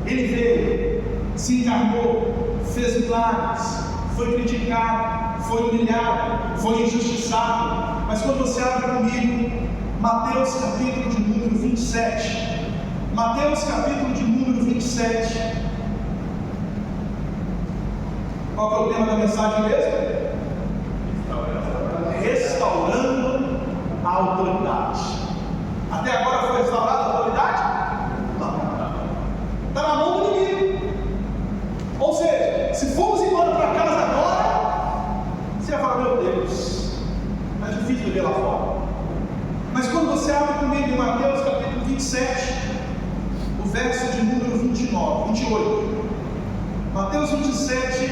ele veio, se encarnou, fez milagres, foi criticado, foi humilhado, foi injustiçado. Mas quando você abre comigo Mateus capítulo de número 27, Mateus capítulo de número 27, qual que é o tema da mensagem mesmo? Restaurando a autoridade. Até agora foi restaurada a autoridade? Não. Está na mão do inimigo. Ou seja, se formos embora para casa agora, você vai falar: meu Deus, é difícil viver lá fora. Mas quando você abre comigo em Mateus capítulo 27, o verso de número 28. Mateus 27,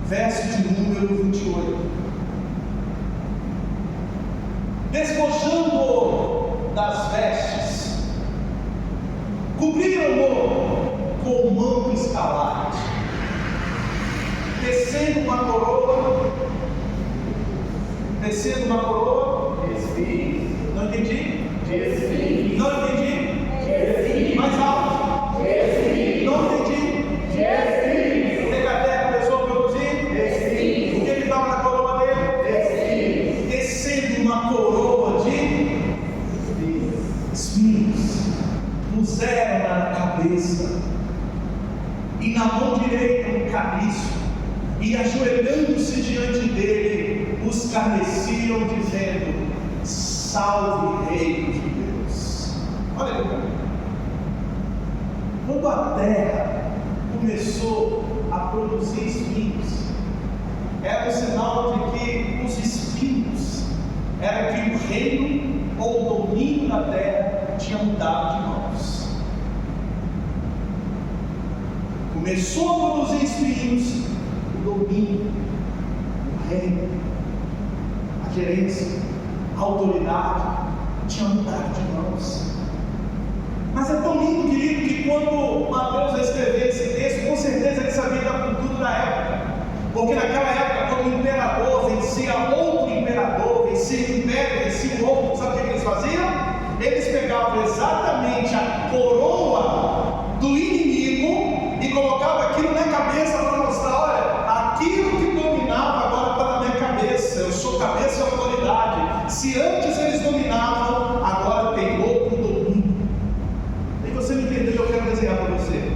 verso de número 28. Despojando-o das vestes, cobriram-no com o manto escarlate, descendo uma coroa. Descendo uma coroa. Não entendi? Não entendi? Mais alto. Não entendi? O que a terra começou a produzir? O que estava na coroa dele? Descendo uma coroa de espinhos. Puseram na cabeça e na mão direita um caniço, e ajoelhando-se diante dele, os carneciam, dizendo: Salve, Rei de Deus. Olha aqui, quando a terra começou a produzir espinhos, era um sinal de que os espinhos era que o reino ou o domínio da terra tinha mudado de mãos. Começou a produzir espinhos, o domínio, o reino, a gerência, a autoridade tinha mudado de mãos. Mas é tão lindo, querido, que quando Mateus vai escrever esse texto, com certeza ele sabia da cultura da época. Porque naquela época, quando o imperador vencia outro imperador, vencia o império, vencia o outro, sabe o que eles faziam? Eles pegavam exatamente a coroa do inimigo e colocavam aquilo na cabeça para mostrar: olha, aquilo que dominava agora está na minha cabeça, eu sou cabeça e autoridade. Se antes eles dominavam, agora tem outro domínio. E você me entendeu? Eu quero desenhar para você.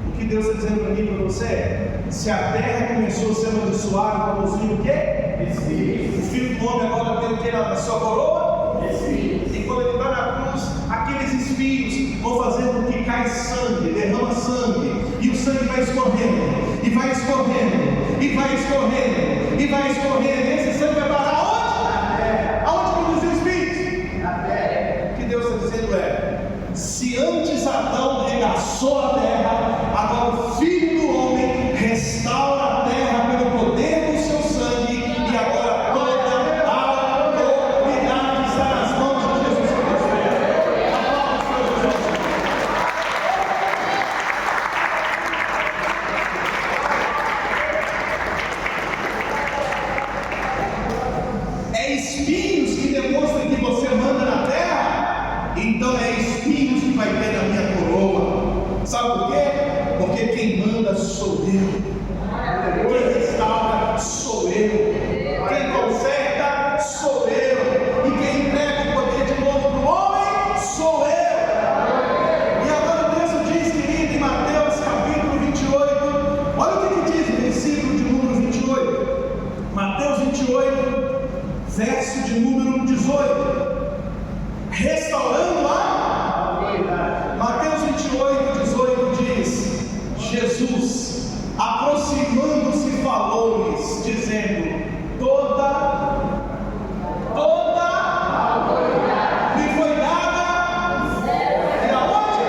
O que Deus está dizendo para mim e para você é: se a terra começou sendo abençoada, vamos vir o quê? O Filho do Homem agora tem o que na sua coroa? E quando ele vai na cruz, aqueles espinhos vão fazendo com que cai sangue, derrama sangue, e o sangue vai escorrendo, e vai escorrendo, e vai escorrendo, e vai escorrendo. Esse sangue vai parar onde? Aonde produziu espinhos? Na terra. O que Deus está dizendo é: se antes Adão regaçou a terra, agora o Filho do Homem restaura a terra pelo poder do seu sangue, e agora toda a autoridade está nas mãos de Jesus Cristo. É espinhos que demonstram que você manda na terra, então é espinhos que vai ter na minha coroa. Sabe por quê? Porque quem manda sou eu. Quem restaura sou eu. Quem conserta sou eu. E quem entrega o poder de novo para o homem sou eu. E agora o texto diz, querido, em Mateus capítulo 28, olha o que diz o versículo de número 28. Mateus 28, verso de número 18. Restaurando a autoridade. Mateus 28, 18 diz: Jesus, aproximando-se, falou-lhes, dizendo: toda autoridade me foi dada. E aonde?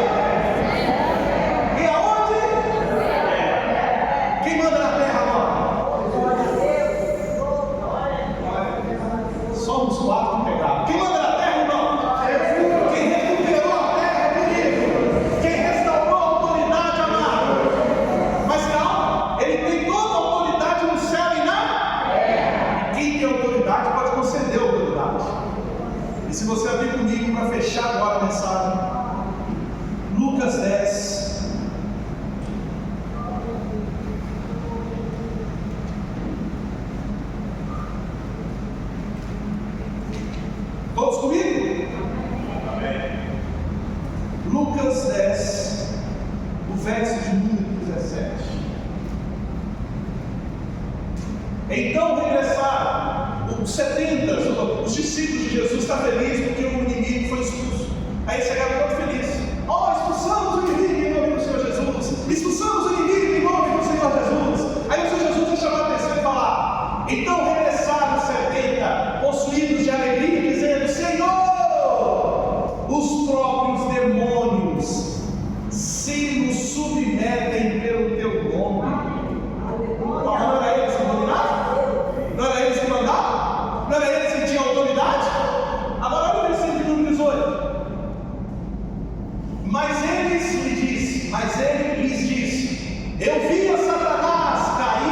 E aonde? Quem manda na terra agora? Só uns 4 pegaram. Quem manda na terra, irmão? Quem recuperou a terra, querido? Quem restaurou a autoridade, amado? Mas calma, ele tem toda a autoridade no céu e na terra. Quem tem autoridade pode conceder autoridade. E se você abrir comigo para fechar agora a mensagem, Lucas 10. Todos comigo? Amém. Lucas 10, o verso de número 17. Então regressaram os 70, os discípulos de Jesus. Está feliz porque o inimigo foi expulso. Aí chegaram todos felizes: expulsamos o inimigo em nome do Senhor Jesus, expulsamos o inimigo em nome do Senhor Jesus. Aí o Senhor Jesus vai chamar a atenção e falar: então regressaram os 70 possuídos de alegria, dizendo: Senhor, os próprios demônios se nos submetem pelo teu nome. Não era eles que dominavam? Não era eles que mandavam? Não era eles que tinham autoridade? Agora olha o versículo de número 18. Mas ele lhes disse: eu vi a Satanás cair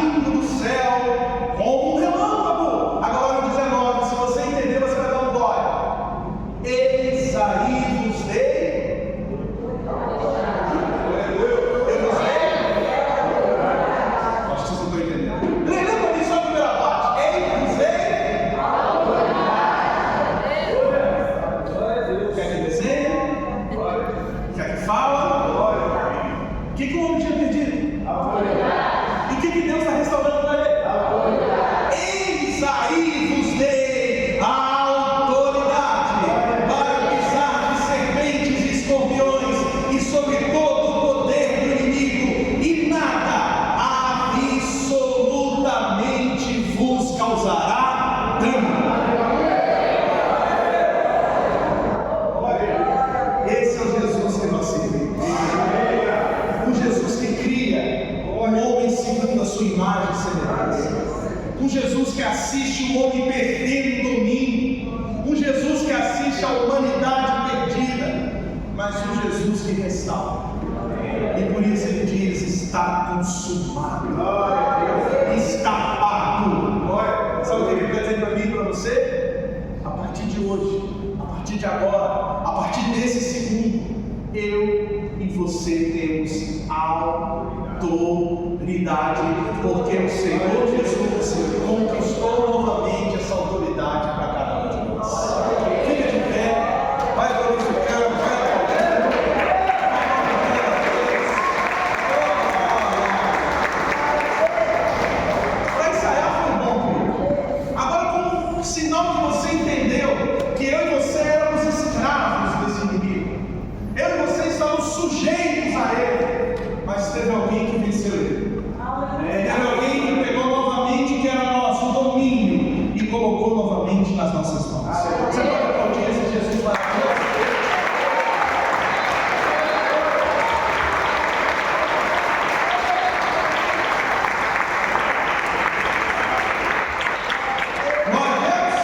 Fala. O que o homem tinha perdido? E o que Deus está restaurando para ele? Eis aí vos dei a autoridade para pisar de serpentes e escorpiões e sobre todo o poder do inimigo, e nada absolutamente vos causará dano. Esse é o Jesus que nós servimos. O Jesus que cria o homem segundo a sua imagem e semelhança. Um Jesus que assiste o homem perdendo o domínio. Um Jesus que assiste a humanidade perdida. Mas um Jesus que restaura. E por isso ele diz: está consumado. Está pago. Olha, sabe o que ele quer dizer para mim e para você? A partir de hoje, a partir de agora, a partir desse segundo, eu e você temos autoridade, porque o Senhor Jesus conquistou novamente essa autoridade para cada um de nós. Fica de pé, vai glorificando, vai adorando. Para ensaiar foi bom, querido. Agora, como sinal que você entendeu que eu e você éramos escravos desse inimigo, eu e você estamos sujeitos a ele, mas teve alguém que venceu ele. Teve alguém que pegou novamente o que era nosso, o domínio, e colocou novamente nas nossas mãos. Você pode aplaudir esse Jesus maravilhoso? Glória a Deus!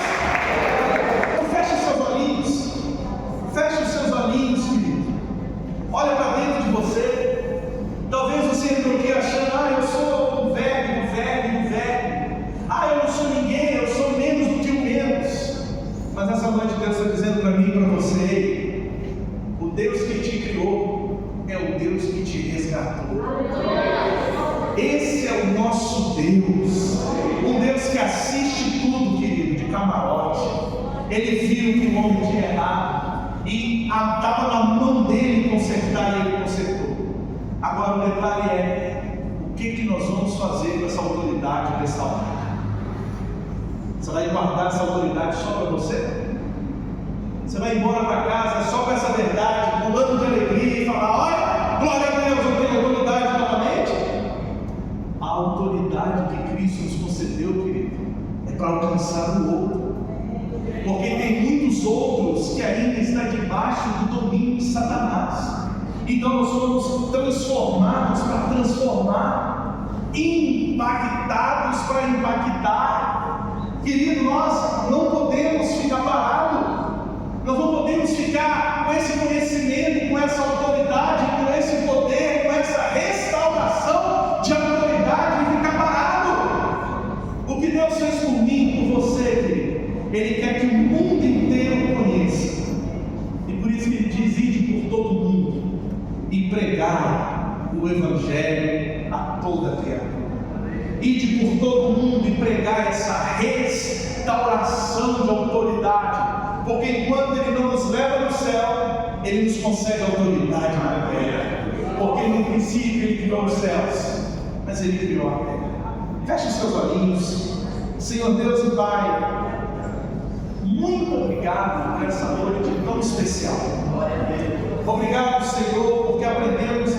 Então feche seus olhinhos. Feche os seus olhinhos, querido. Olha para dentro de você. Talvez você entrou aqui achando: eu sou um velho. Eu não sou ninguém, eu sou menos do que o menos. Mas essa noite Deus está dizendo para mim e para você: o Deus que te criou é o Deus que te resgatou. Esse é o nosso Deus. Um Deus que assiste tudo, querido, de camarote. Ele viu que o homem tinha errado e estava na mão dele consertar, e ele consertou. Agora o detalhe é: o que nós vamos fazer com essa autoridade restaurada? Você vai guardar essa autoridade só para você? Você vai embora para casa só com essa verdade, pulando de alegria e falar: olha, glória a Deus, eu tenho autoridade novamente? A autoridade que Cristo nos concedeu, querido, é para alcançar o outro. Porque tem muitos outros que ainda estão debaixo do domínio de Satanás. Então nós somos transformados para transformar, impactados para impactar. Querido, nós não podemos ficar parados. Nós não podemos ficar com esse conhecimento, com essa autoridade, com esse poder, com essa restauração de autoridade e ficar parado. O que Deus fez por mim, por você, querido, Ele quer que o mundo inteiro conheça. E por isso que Ele diz: ide por todo mundo e pregar o Evangelho a toda a criatura. Ide por todo mundo e pregar essa restauração de autoridade, porque enquanto Ele não nos leva no céu, Ele nos concede autoridade na terra, porque no princípio Ele criou os céus, mas Ele criou a terra. Feche os seus olhinhos. Senhor Deus e Pai, muito obrigado por essa noite tão especial. Obrigado, Senhor, porque aprendemos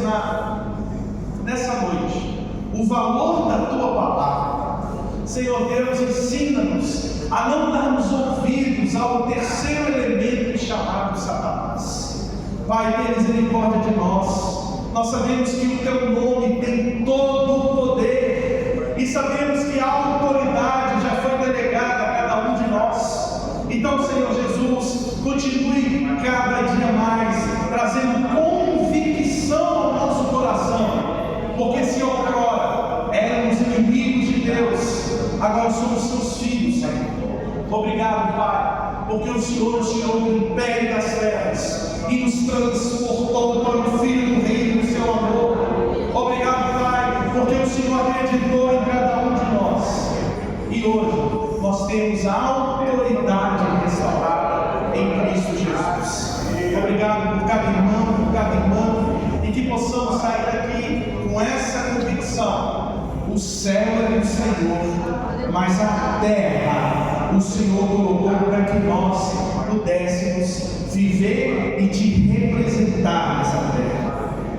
nessa noite o valor da Tua palavra. Senhor Deus, ensina-nos a não darmos ouvidos ao terceiro elemento chamado Satanás. Pai, tenha misericórdia de nós. Nós sabemos que o Teu nome tem todo o poder e sabemos que a autoridade já foi delegada a cada um de nós. Então, Senhor Jesus, continue cada dia mais trazendo convicção ao nosso coração, porque se outrora éramos inimigos de Deus, agora somos Seus filhos, Senhor. Obrigado, Pai, porque o Senhor nos tirou do império das trevas e nos transportou para o Filho do Reino do Seu amor. Obrigado, Pai, porque o Senhor acreditou em cada um de nós. E hoje nós temos a autoridade restaurada em Cristo Jesus. Obrigado por cada irmão, cada irmão, e que possamos sair daqui com essa convicção: o céu é do Senhor, mas a terra o Senhor colocou para que nós pudéssemos viver e te representar nessa terra.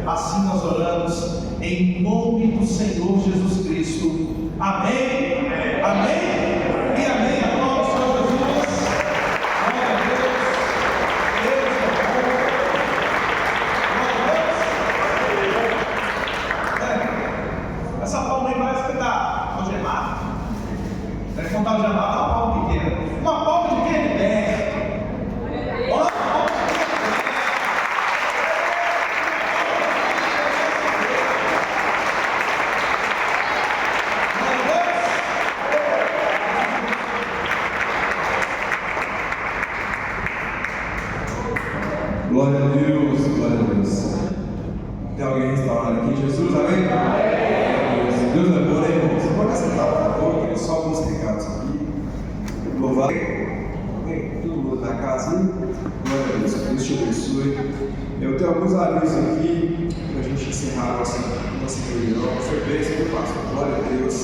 Assim nós oramos em nome do Senhor Jesus Cristo. Amém? Amém? E amém. Aplausos ao Senhor Jesus. Glória a Deus. Deus é bom. Glória a Deus. Essa palma aí parece que está algemada. Deve não está algemada, uma palma pequena. Uma palma de quê? De 10. Glória a Deus, glória a Deus. Tem alguém restaurado aqui? Jesus, amém? Amém. Deus é bom, né, irmão? Você pode aceitar, por favor, que só alguns recados aqui. Louvado. Todo mundo da casa, hein? Glória a Deus, Deus te abençoe. Eu tenho alguns avisos aqui para a gente encerrar a nossa reunião. Foi bênção, viu, pastor? Glória a Deus.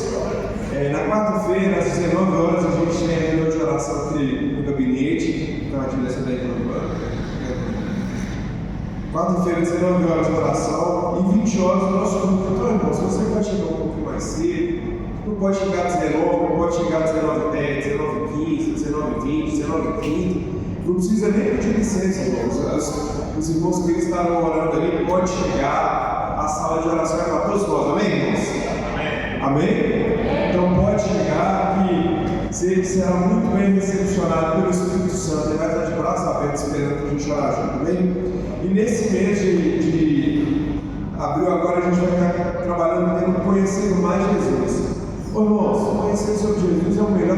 Na quarta-feira, às 19 horas, a gente tem a reunião de oração aqui no gabinete, para a direção da igreja. Quarta-feira, 19 horas de oração e 20 horas do nosso grupo. Então, irmão, se você pode chegar um pouquinho mais cedo, não pode chegar às 19, não pode chegar às 19h10, 19h15, 19h20, 19h30, não precisa nem pedir licença, irmãos. Os irmãos que estavam orando ali podem chegar à sala de oração para todos nós, amém, irmãos? Amém? Então pode chegar que você será muito bem recepcionado pelo Espírito Santo. Ele vai estar de braços abertos esperando para a gente orar junto, amém? E nesse mês de abril agora a gente vai estar trabalhando no tema Conhecendo Mais Jesus. Ô irmãos, conhecer sobre Jesus é o melhor